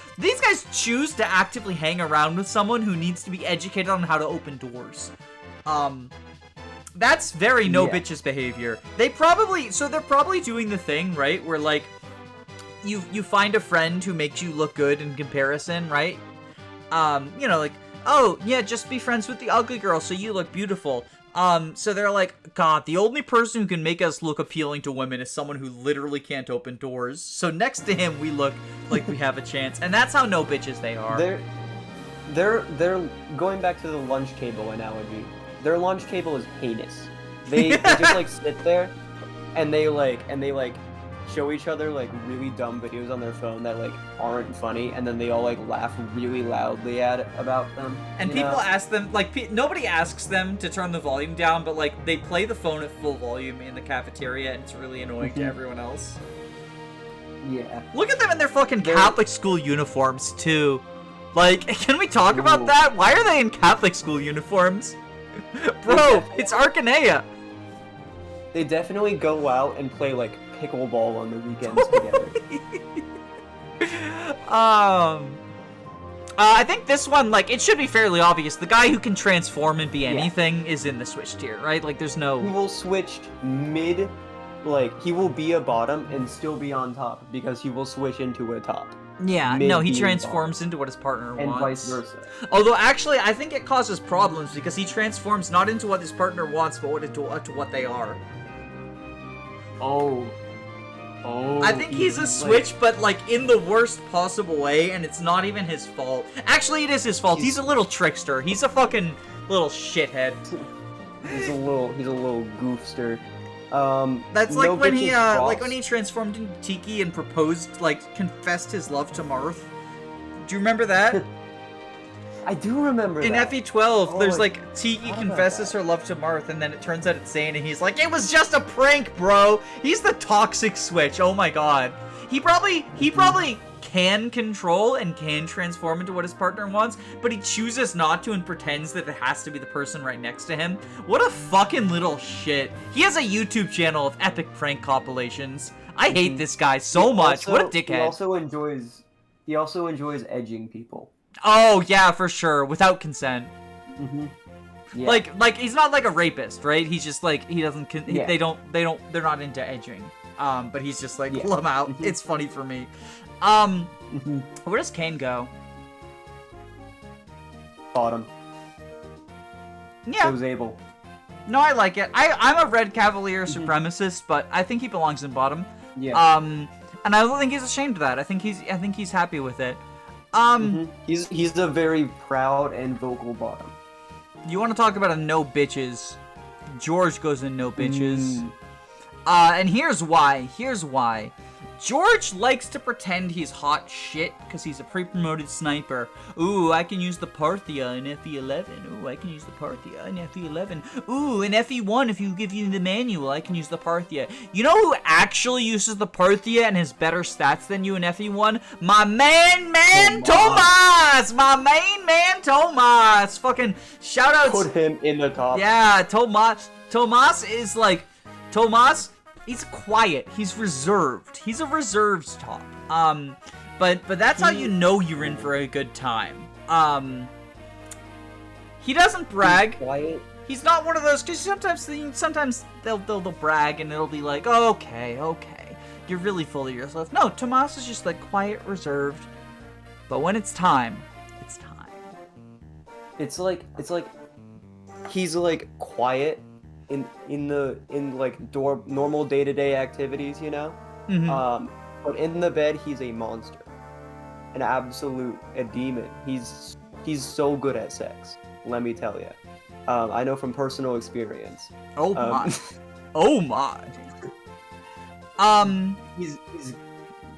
choose to actively hang around with someone who needs to be educated on how to open doors. That's very no bitches behavior. They're probably doing the thing, right, where, like, you find a friend who makes you look good in comparison, right? You know, like, oh, yeah, just be friends with the ugly girl so you look beautiful. So they're like, God, the only person who can make us look appealing to women is someone who literally can't open doors. So next to him, we look like we have a chance. And that's how no bitches they are. They're going back to the lunch cable analogy. Their lunch cable is heinous. They just like sit there and they show each other like really dumb videos on their phone that like aren't funny, and then they all like laugh really loudly about them. And people ask them, like, nobody asks them to turn the volume down, but like they play the phone at full volume in the cafeteria, and it's really annoying to everyone else. Yeah. Look at them in their fucking Catholic school uniforms too. Like, can we talk about that? Why are they in Catholic school uniforms? Bro, it's Archanea. They definitely go out and play like pickleball on the weekends together. I think this one, like, it should be fairly obvious. The guy who can transform and be anything is in the switch tier, right? Like, there's no... He will switch mid, like, he will be a bottom and still be on top because he will switch into a top. Yeah, no, he transforms into what his partner wants. And vice versa. Although, actually, I think it causes problems because he transforms not into what his partner wants, but into what they are. Oh, I think he's a switch, but like in the worst possible way, and it's not even his fault. Actually, it is his fault. He's a little trickster. He's a fucking little shithead. He's a little goofster. That's like when he transformed into Tiki and proposed, like, confessed his love to Marth. Do you remember that? I do remember in that. FE12, there's like, Tiki confesses her love to Marth, and then it turns out it's Zane, and he's like, it was just a prank, bro! He's the toxic switch, oh my god. He probably can control and can transform into what his partner wants, but he chooses not to and pretends that it has to be the person right next to him. What a fucking little shit. He has a YouTube channel of epic prank compilations. I hate this guy so much. What a dickhead. He also enjoys edging people. Oh yeah, for sure, without consent. Yeah. Like he's not like a rapist, right? He's just like he doesn't. They're not into edging. But he's just like, pull him out. It's funny for me. Where does Kane go? Bottom. Yeah. So is Abel. No, I like it. I'm a Red Cavalier supremacist, but I think he belongs in bottom. Yeah. And I don't think he's ashamed of that. I think he's happy with it. He's a very proud and vocal bottom. You want to talk about a no bitches? George goes in no bitches. And here's why. George likes to pretend he's hot shit because he's a pre-promoted sniper. Ooh, I can use the Parthia in FE11. Ooh, I can use the Parthia in FE11. Ooh, in FE1, if you give you the manual, I can use the Parthia. You know who actually uses the Parthia and has better stats than you in FE1? My main man, Tomas! My main man, Tomas! Fucking shoutouts. Put him in the top. Yeah, Tomas. Tomas is like... Tomas... He's quiet. He's reserved. He's a reserved top. But that's how you know you're in for a good time. He doesn't brag. He's quiet. He's not one of those, because sometimes they'll brag and it'll be like, oh, okay, you're really full of yourself. No, Tomas is just like quiet, reserved. But when it's time, it's time. It's like he's like quiet in like normal day-to-day activities, you know? But in the bed he's a monster. A demon. He's so good at sex, let me tell you. I know from personal experience. Oh my. Oh my. He's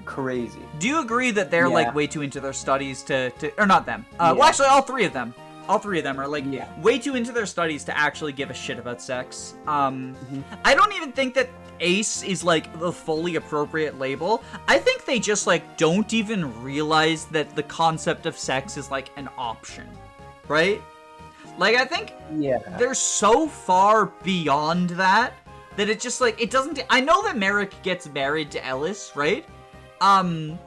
crazy. Do you agree that they're like way too into their studies to or not them? Well, actually, all three of them are like way too into their studies to actually give a shit about sex. I don't even think that ace is like the fully appropriate label. I think they just like don't even realize that the concept of sex is like an option, right? Like I think they're so far beyond that it just like it doesn't. I know that Merrick gets married to Ellis, right? I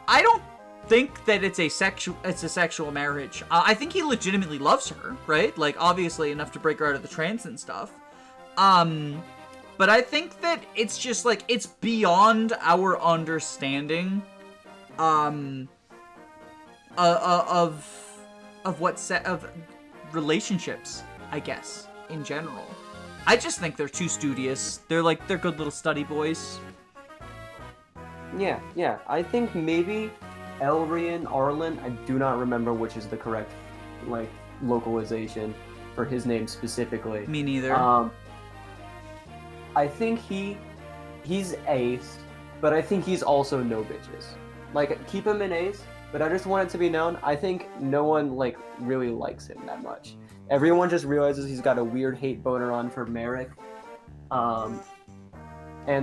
don't think that it's a sexual marriage. I think he legitimately loves her, right? Like obviously enough to break her out of the trance and stuff. But I think that it's just like it's beyond our understanding of relationships, I guess, in general. I just think they're too studious. They're good little study boys. Yeah. I think maybe Elrian Arlen, I do not remember which is the correct like localization for his name specifically. Me neither. I think he's ace, but I think he's also no bitches. Like, keep him in ace, but I just want it to be known, I think no one, like, really likes him that much. Everyone just realizes he's got a weird hate boner on for Merrick, and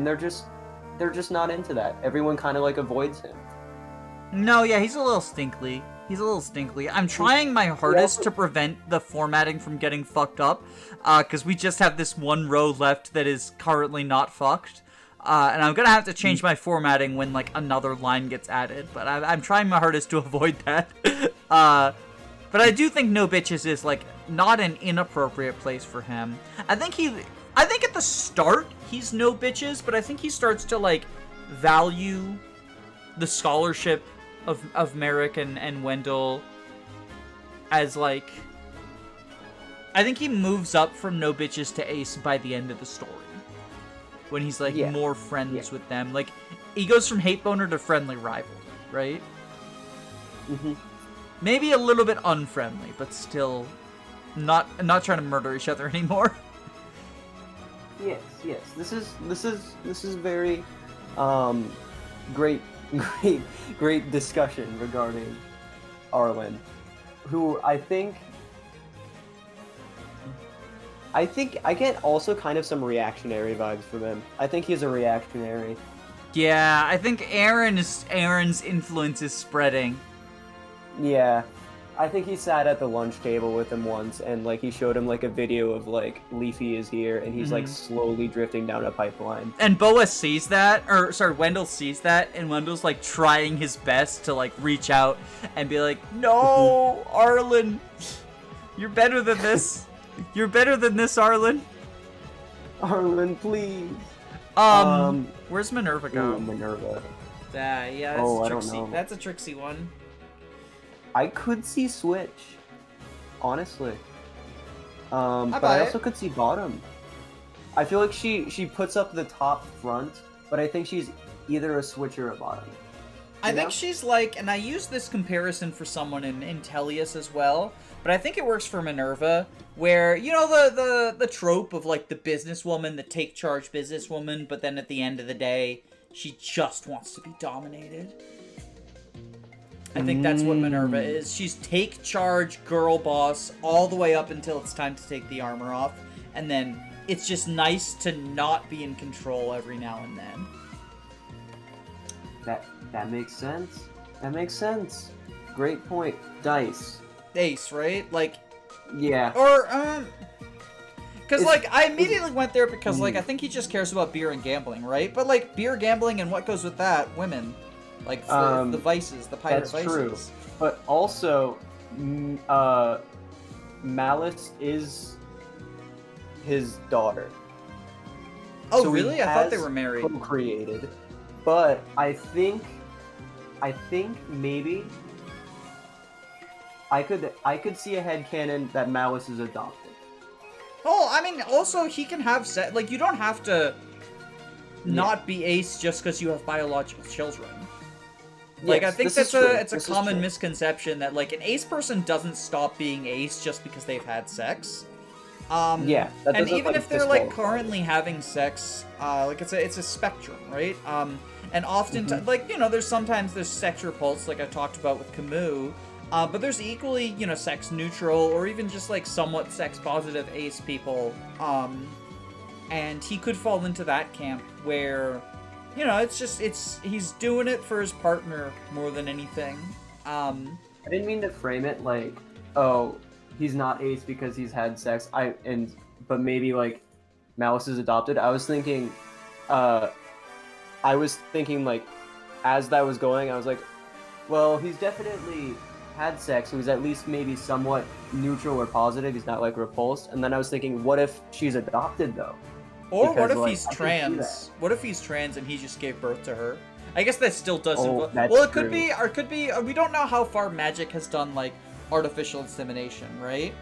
they're just not into that. Everyone kind of, like, avoids him. No, yeah, he's a little stinkly. He's a little stinkly. I'm trying my hardest to prevent the formatting from getting fucked up, because we just have this one row left that is currently not fucked. And I'm gonna have to change my formatting when, like, another line gets added, but I'm trying my hardest to avoid that. But I do think no bitches is, like, not an inappropriate place for him. I think at the start, he's no bitches, but I think he starts to, like, value the scholarship of Merrick and Wendell as, like, I think he moves up from no bitches to ace by the end of the story. When he's, like, more friends with them. Like, he goes from hate boner to friendly rival, right? Mm-hmm. Maybe a little bit unfriendly, but still not trying to murder each other anymore. Yes. This is very great discussion regarding Arlen, who I think I get also kind of some reactionary vibes from him. I think he's a reactionary. Yeah, I think Aaron's influence is spreading. Yeah. I think he sat at the lunch table with him once, and, like, he showed him, like, a video of, like, Leafy is here, and he's, like, slowly drifting down a pipeline. And Boa sees that, Wendell sees that, and Wendell's, like, trying his best to, like, reach out and be like, no, Arlen, you're better than this. You're better than this, Arlen. Arlen, please. Where's Minerva go? Ooh, Minerva. Yeah, that's a tricksy. That's a tricksy one. I could see Switch, honestly. But I also could see bottom. I feel like she puts up the top front, but I think she's either a Switch or a bottom. I think she's like, and I use this comparison for someone in Tellius as well, but I think it works for Minerva, where, you know, the trope of, like, the businesswoman, the take charge businesswoman, but then at the end of the day, she just wants to be dominated. I think that's what Minerva is. She's take charge girl boss all the way up until it's time to take the armor off, and then it's just nice to not be in control every now and then. That makes sense. That makes sense. Great point. Dice. Ace, right? Like, yeah. Or, because, like, I immediately went there because, like, I think he just cares about beer and gambling, right? But, like, beer, gambling, and what goes with that? Women. Like, the vices, the pirate vices. That's true. But also, Malice is his daughter. Oh, so really? I thought they were married. Co-created. But I think maybe I could see a headcanon that Malice is adopted. Oh, I mean, also, he can have like, you don't have to not be ace just because you have biological children. Like, yes, I think it's a common misconception that, like, an ace person doesn't stop being ace just because they've had sex. Yeah, and even if they're, like, currently having sex, like, it's a spectrum, right? And often, like, you know, there's sex repulse, like I talked about with Camus, but there's equally, you know, sex neutral or even just, like, somewhat sex positive ace people, and he could fall into that camp where, you know, he's doing it for his partner more than anything. I didn't mean to frame it like, oh, he's not ace because he's had sex. But maybe, like, Malice is adopted. I was thinking, like, as that was going, I was like, well, he's definitely had sex, so he's at least maybe somewhat neutral or positive. He's not, like, repulsed. And then I was thinking, what if she's adopted, though? Or because, what if, like, he's trans? What if he's trans and he just gave birth to her? I guess that still doesn't. Well, it could be, or it could be. We don't know how far magic has done, like, artificial insemination, right?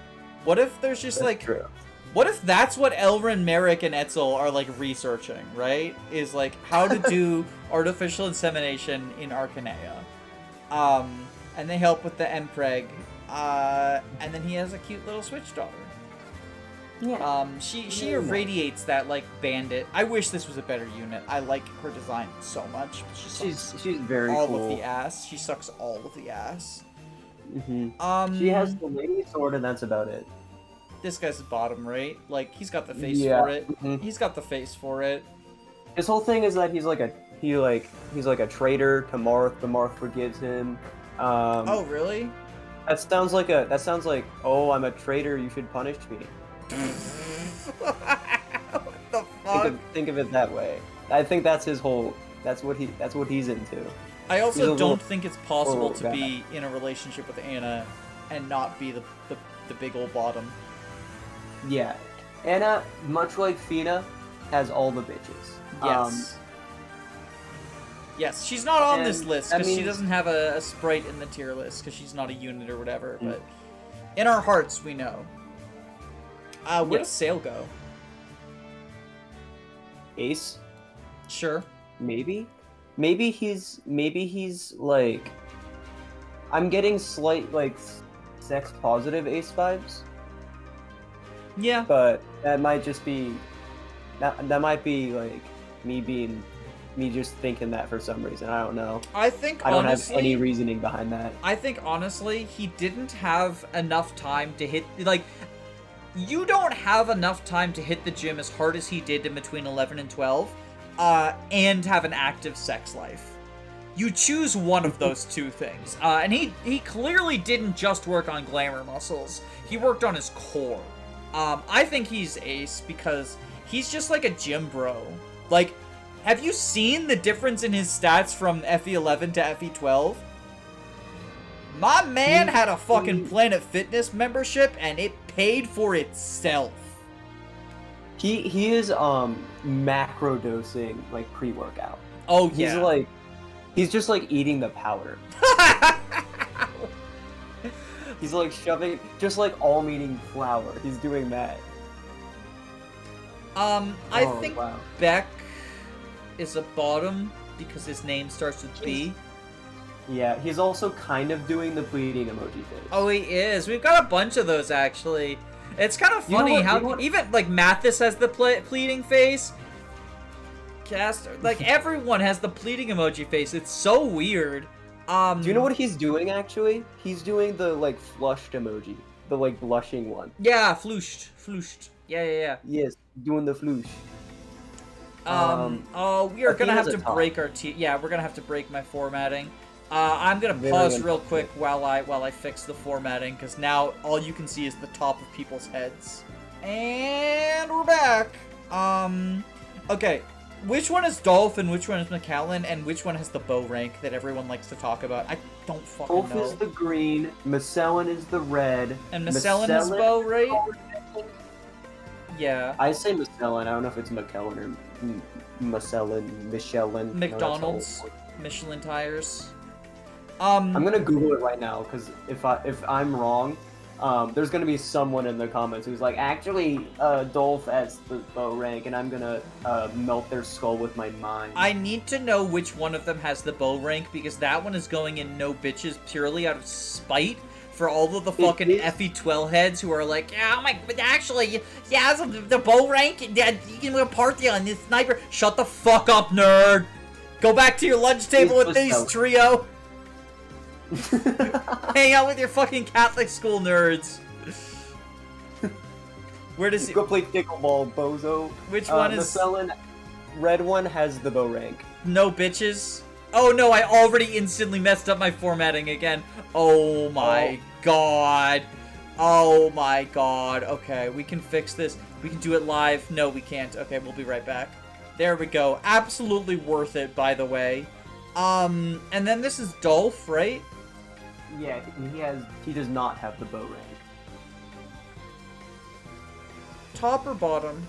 What if there's just true. What if that's what Elrin, Merrick, and Etzel are, like, researching, right? Is, like, how to do artificial insemination in Archanea. And they help with the Mpreg. And then he has a cute little Switch daughter. Yeah. She Yeah. irradiates that like bandit. I wish this was a better unit. I like her design so much. But She's very all cool. of the ass. She sucks all of the ass. She has the lady sword, and that's about it. This guy's bottom, right? Like he's got the face Yeah. for it. He's got the face for it. His whole thing is that he's like a traitor to Marth. The Marth forgives him. Oh really? That sounds like oh, I'm a traitor. You should punish me. What the fuck? Think of it that way. I think that's his whole. That's what he's into. I also He's a don't little- think it's possible little to guy. be in a relationship with Anna and not be the big old bottom. Yeah, Anna, much like Fina, has all the bitches. Yes. Yes, she's not on this and list that because she means- doesn't have a sprite in the tier list because she's not a unit or whatever. Mm. But in our hearts, we know. Where Yeah. does Sale go? Ace, Sure. maybe he's like. I'm getting slight like sex positive Ace vibes, Yeah. but that might just be that might be like me just thinking that for some reason. I don't know. I think I don't honestly, have any reasoning behind that. I think honestly, he didn't have enough time to hit like. You don't have enough time to hit the gym as hard as he did in between 11 and 12, and have an active sex life. You choose one of those two things. And he clearly didn't just work on glamour muscles. He worked on his core. I think he's ace because he's just like a gym bro. Like, have you seen the difference in his stats from FE11 to FE12? My man had a fucking Planet Fitness membership and it paid for itself. He is macro dosing like pre-workout. Oh yeah. He's just like eating the powder. He's like shoving, just like all eating flour. He's doing that. I think wow. Beck is a bottom because his name starts with B. Yeah, he's also kind of doing the pleading emoji face. Oh, he is. We've got a bunch of those actually. It's kind of You know funny what- how you know what- even like Mathis has the pleading face. Caster, like everyone has the pleading emoji face. It's so weird. Do you know what he's doing actually? He's doing the like flushed emoji, the like blushing one. Yeah, flooshed. Yeah. Yes, doing the floosh. Oh, we are gonna have Athena's to a top. break our yeah, we're gonna have to break my formatting. I'm gonna Very pause good. real quick while I fix the formatting, because now all you can see is the top of people's heads. And we're back. Okay. Which one is Dolph and which one is McAllen and which one has the bow rank that everyone likes to talk about? I don't fucking Wolf know. is the green, Macellin is the red. And Macellin is bow, right? Yeah. I say Macellin. I don't know if it's McKellen or Macellin, Michelin. McDonald's, Michelin tires. I'm gonna Google it right now because if I'm wrong, there's gonna be someone in the comments who's like, actually, Dolph as the bow rank, and I'm gonna melt their skull with my mind. I need to know which one of them has the bow rank because that one is going in no bitches purely out of spite for all of the fucking is- FE12 heads who are like, yeah, oh my, but actually, yeah, the bow rank, yeah, you can go party on this sniper. Shut the fuck up, nerd. Go back to your lunch table with these Macellin. trio. Hang out with your fucking Catholic school nerds. Where does it? Go play pickleball, bozo. Which one is Macellin? Red one has the bow rank. no bitches? Oh no, I already instantly messed up my formatting again. Oh my god. Oh my god. Okay, we can fix this. We can do it live. No, we can't. Okay, we'll be right back. There we go. Absolutely worth it, by the way. And then this is Dolph, right? Yeah, he does not have the bow rank. Top or bottom?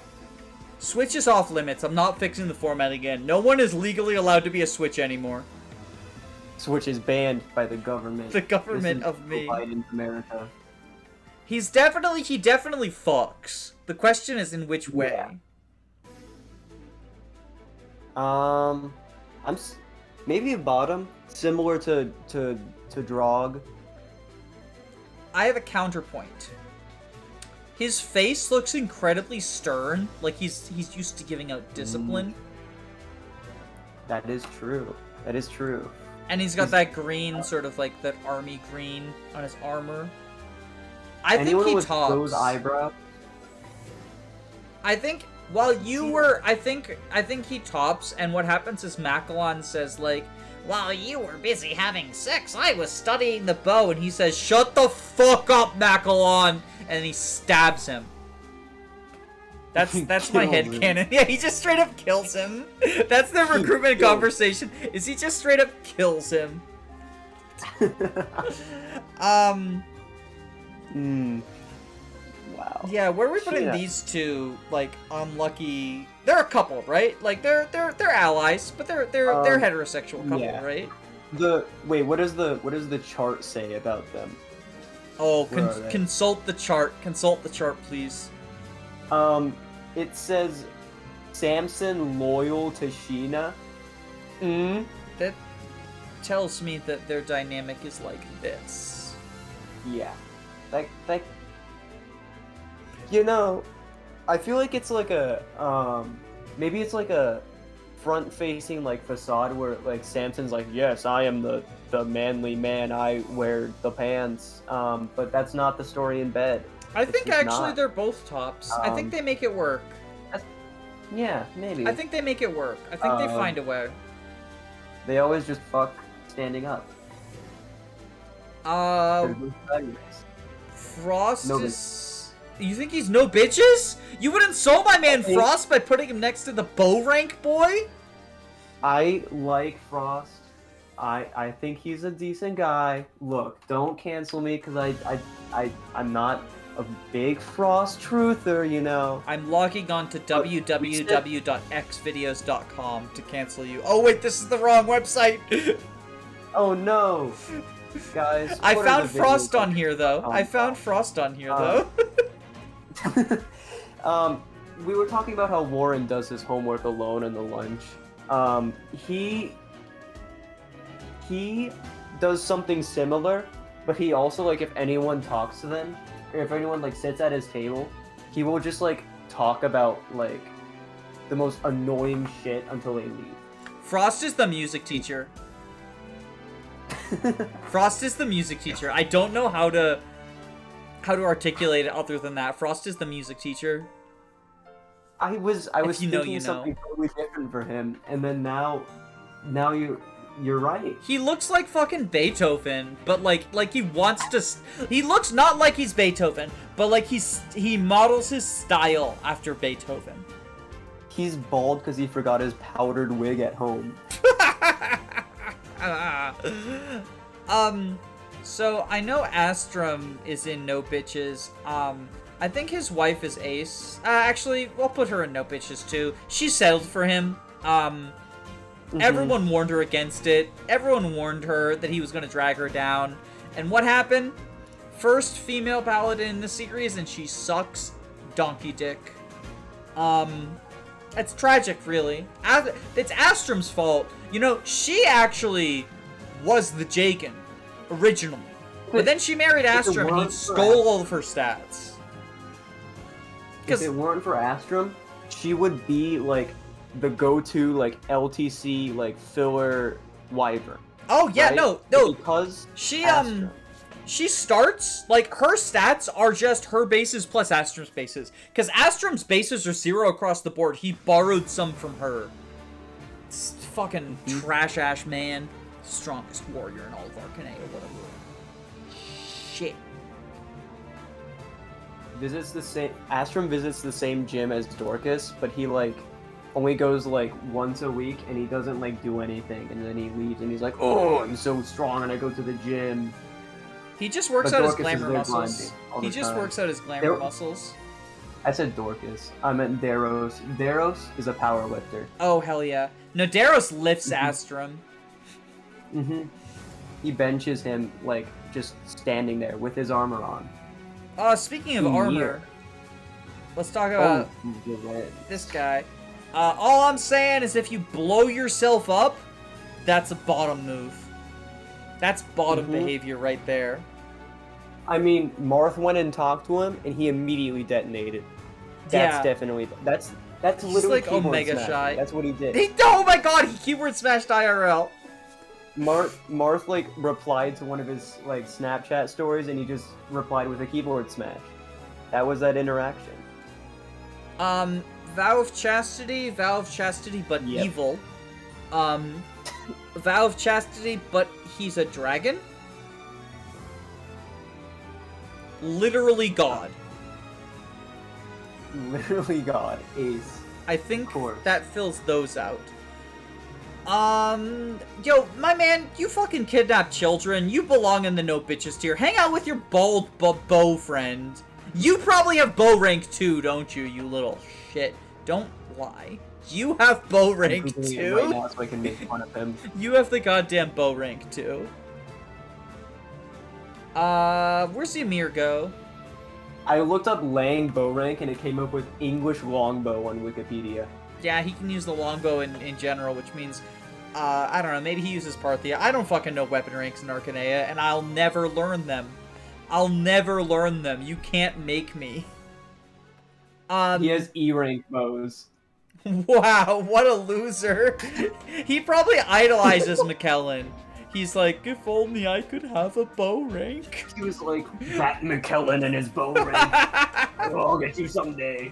Switch is off limits. I'm not fixing the format again. No one is legally allowed to be a Switch anymore. Switch is banned by the government. The government This is of me. Biden America. He definitely fucks. The question is in which way. Yeah. Maybe a bottom, similar to Drog. I have a counterpoint. His face looks incredibly stern, like he's used to giving out discipline. That is true. That is true. And he's got that green, sort of like that army green on his armor. I think he tops. Those eyebrows. I think while you were, I think he tops. And what happens is Macalon says like, "While you were busy having sex, I was studying the bow." And he says, "Shut the fuck up, Macalon!" And he stabs him. That's my headcanon. Yeah, he just straight up kills him. That's the recruitment conversation. Is he just straight up kills him? Wow. Yeah, where are we putting these two? Like unlucky. They're a couple, right? Like they're allies, but they're heterosexual couple, yeah. right? Wait, what does the chart say about them? Oh, consult the chart. Consult the chart, please. It says Samson loyal to Sheena. That tells me that their dynamic is like this. Yeah. Like you know, I feel like it's like a maybe it's like a front-facing like facade where like Samson's like, "Yes, I am the manly man. I wear the pants." But that's not the story in bed. I think actually they're both tops. I think they make it work. Yeah, maybe. I think they make it work. I think they find a way. They always just fuck standing up. Frost is... You think he's no bitches? You would insult my man Frost by putting him next to the bow rank boy? I like Frost. I think he's a decent guy. Look, don't cancel me because I'm not a big Frost truther, you know. I'm logging on to www.xvideos.com to cancel you. Oh wait, this is the wrong website. Oh no. Guys, I found Frost on here though. We were talking about how Warren does his homework alone in the lunch. He does something similar, but he also, like, if anyone talks to them, or if anyone, like, sits at his table, he will just, like, talk about, like, the most annoying shit until they leave. Frost is the music teacher. Frost is the music teacher. I don't know how to articulate it other than that. Frost is the music teacher. I was thinking something totally different for him, and then now you're right. He looks like fucking Beethoven, but like he wants to. He looks not like he's Beethoven, but like he models his style after Beethoven. He's bald because he forgot his powdered wig at home. So I know Astrum is in No Bitches. I think his wife is Ace. Actually, we'll put her in No Bitches too. She settled for him. Everyone warned her against it. Everyone warned her that he was going to drag her down. And what happened? First female paladin in the series, and she sucks donkey dick. It's tragic, really. It's Astrum's fault. You know, she actually was the Jaken originally. But then she married Astrum, and he stole all of her stats. If it weren't for Astrum, she would be, like, the go-to, like, LTC, like, filler wyvern. Oh, yeah, right? no. Because Astrum. She starts, like, her stats are just her bases plus Astrum's bases. Because Astrum's bases are 0 across the board. He borrowed some from her. It's fucking trash-ass man. Strongest warrior in all of Archanea, whatever. Shit. Astrum visits the same gym as Dorcas, but he, like, only goes, like, once a week, and he doesn't, like, do anything. And then he leaves, and he's like, "Oh, I'm so strong, and I go to the gym." He just works out his glamour muscles. He just works out his glamour muscles. I said Dorcas. I meant Daros. Daros is a power lifter. Oh, hell yeah. No, Daros lifts Astrum. He benches him, like, just standing there with his armor on. Speaking of armor, let's talk about this guy. All I'm saying is if you blow yourself up, that's a bottom move. That's bottom behavior right there. I mean, Marth went and talked to him, and he immediately detonated. That's Yeah. definitely that's He's literally like keyboard Omega smashing. shy. That's what he did. Oh my god, he keyboard smashed IRL. Marth like replied to one of his like Snapchat stories, and he just replied with a keyboard smash. That was that interaction. Vow of Chastity, but Yep. evil. Vow of Chastity, but he's a dragon? Literally God. Literally God. Ace. I think course. that fills those out. Yo, my man, you fucking kidnap children. You belong in the no bitches tier. Hang out with your bald bow friend. You probably have bow rank too, don't you, you little shit? Don't lie. You have bow rank I'm Googling it too? right now so I can make fun of him. You have the goddamn bow rank too. Where's the Ymir go? I looked up Lang bow rank and it came up with English longbow on Wikipedia. Yeah, he can use the longbow in general, which means, I don't know, maybe he uses Parthia. I don't fucking know weapon ranks in Archanea, and I'll never learn them. I'll never learn them. You can't make me. He has E rank bows. Wow, what a loser. He probably idolizes McKellen. He's like, if only I could have a bow rank. He was like, that McKellen and his bow rank. Oh, I'll get you someday.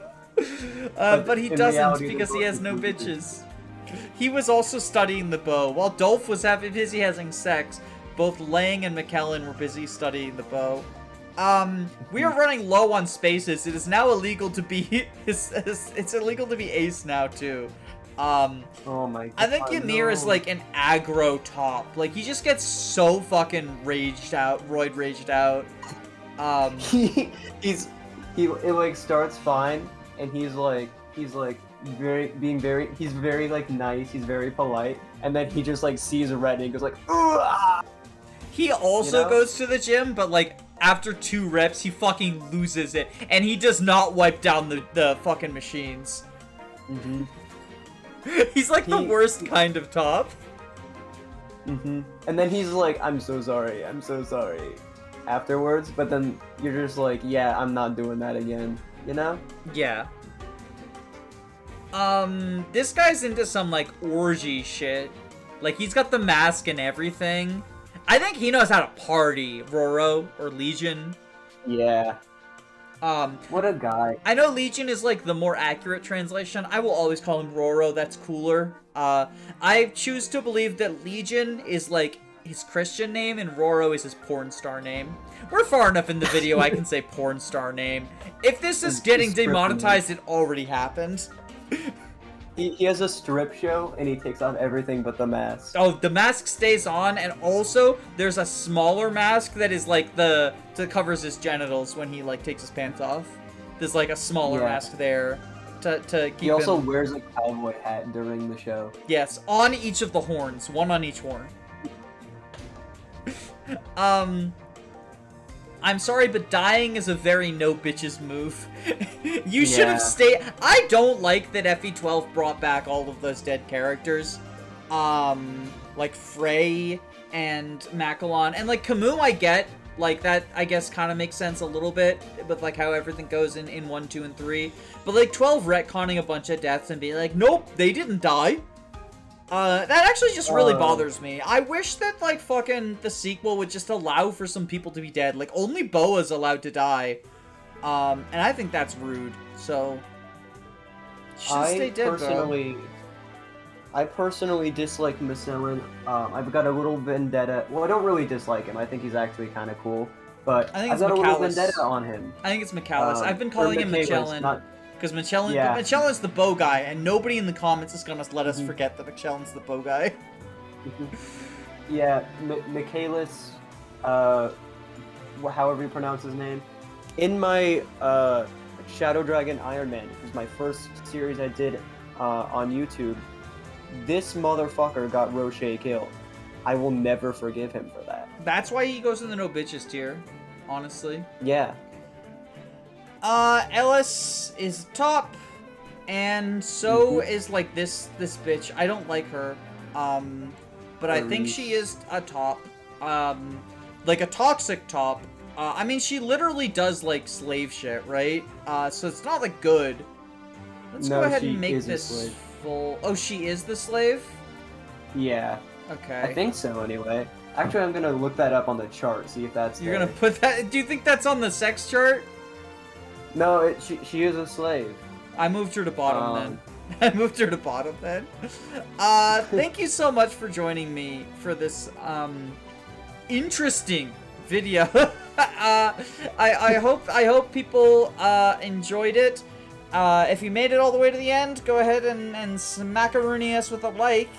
But he in doesn't reality, because the he has bow no is bitches. He was also studying the bow. While Dolph was busy having sex, both Lang and McKellen were busy studying the bow. We are running low on spaces. It is now illegal to be it's illegal to be ace now too. Oh my god. I think Ymir is like an aggro top. Like he just gets so fucking raged out, raged out. It like starts fine and he's very like nice, he's very polite, and then he just like sees red and he goes like, ugh! He also goes to the gym, but like after 2 reps, he fucking loses it, and he does not wipe down the fucking machines. Mm-hmm. He's like the worst kind of top. Mm-hmm. And then he's like, I'm so sorry afterwards, but then you're just like, yeah, I'm not doing that again, you know? Yeah. This guy's into some like orgy shit. Like he's got the mask and everything. I think he knows how to party, Roro or Legion. Yeah. What a guy. I know Legion is like the more accurate translation. I will always call him Roro, that's cooler. I choose to believe that Legion is like his Christian name and Roro is his porn star name. We're far enough in the video I can say porn star name. If this is getting demonetized, it already happened. He has a strip show and he takes off everything but the mask. Oh, the mask stays on, and also there's a smaller mask that is like that covers his genitals when he like takes his pants off. There's like a smaller mask there to keep He also him... wears a cowboy hat during the show. Yes, on each of the horns, one on each horn. I'm sorry, but dying is a very no bitches move. You should have stayed. I don't like that FE12 brought back all of those dead characters. Like Frey and Makalon. And like Camus, I get. Like that, I guess, kind of makes sense a little bit with like how everything goes in 1, 2, and 3. But like 12 retconning a bunch of deaths and being like, nope, they didn't die. That actually just really bothers me. I wish that, like, fucking the sequel would just allow for some people to be dead. Like, only Boa's allowed to die. And I think that's rude. So, should stay dead, though. I personally dislike Masellan. I've got a little vendetta. Well, I don't really dislike him. I think he's actually kind of cool. But I've got a little vendetta on him. I think it's McAllis. I've been calling him Magellan. Because Machellan's the bow guy, and nobody in the comments is gonna let us forget that Machellan's the bow guy. Yeah, Michaelis, however you pronounce his name. In my Shadow Dragon Iron Man, which was my first series I did on YouTube, this motherfucker got Roshea killed. I will never forgive him for that. That's why he goes in the no bitches tier, honestly. Yeah. Ellis is top, and so is like this bitch. I don't like her, but I think she is a top, like a toxic top. I mean, she literally does, like, slave shit, right? So it's not, like, good. Let's go ahead and make this full... Oh, she is the slave? Yeah. Okay. I think so, anyway. Actually, I'm gonna look that up on the chart, see if that's You're gonna put that... Do you think that's on the sex chart? No, she is a slave. I moved her to bottom then. I moved her to bottom then. Thank you so much for joining me for this, interesting video. I hope people enjoyed it. If you made it all the way to the end, go ahead and smackaroony us with a like.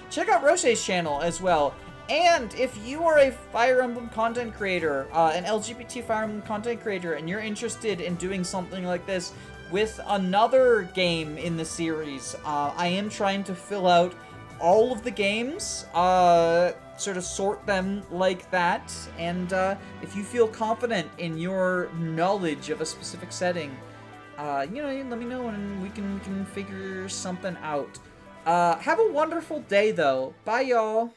Check out Roshea's channel as well. And if you are a Fire Emblem content creator, an LGBT Fire Emblem content creator, and you're interested in doing something like this with another game in the series, I am trying to fill out all of the games, sort of sort them like that, and if you feel confident in your knowledge of a specific setting, you know, let me know and we can figure something out. Have a wonderful day, though. Bye, y'all.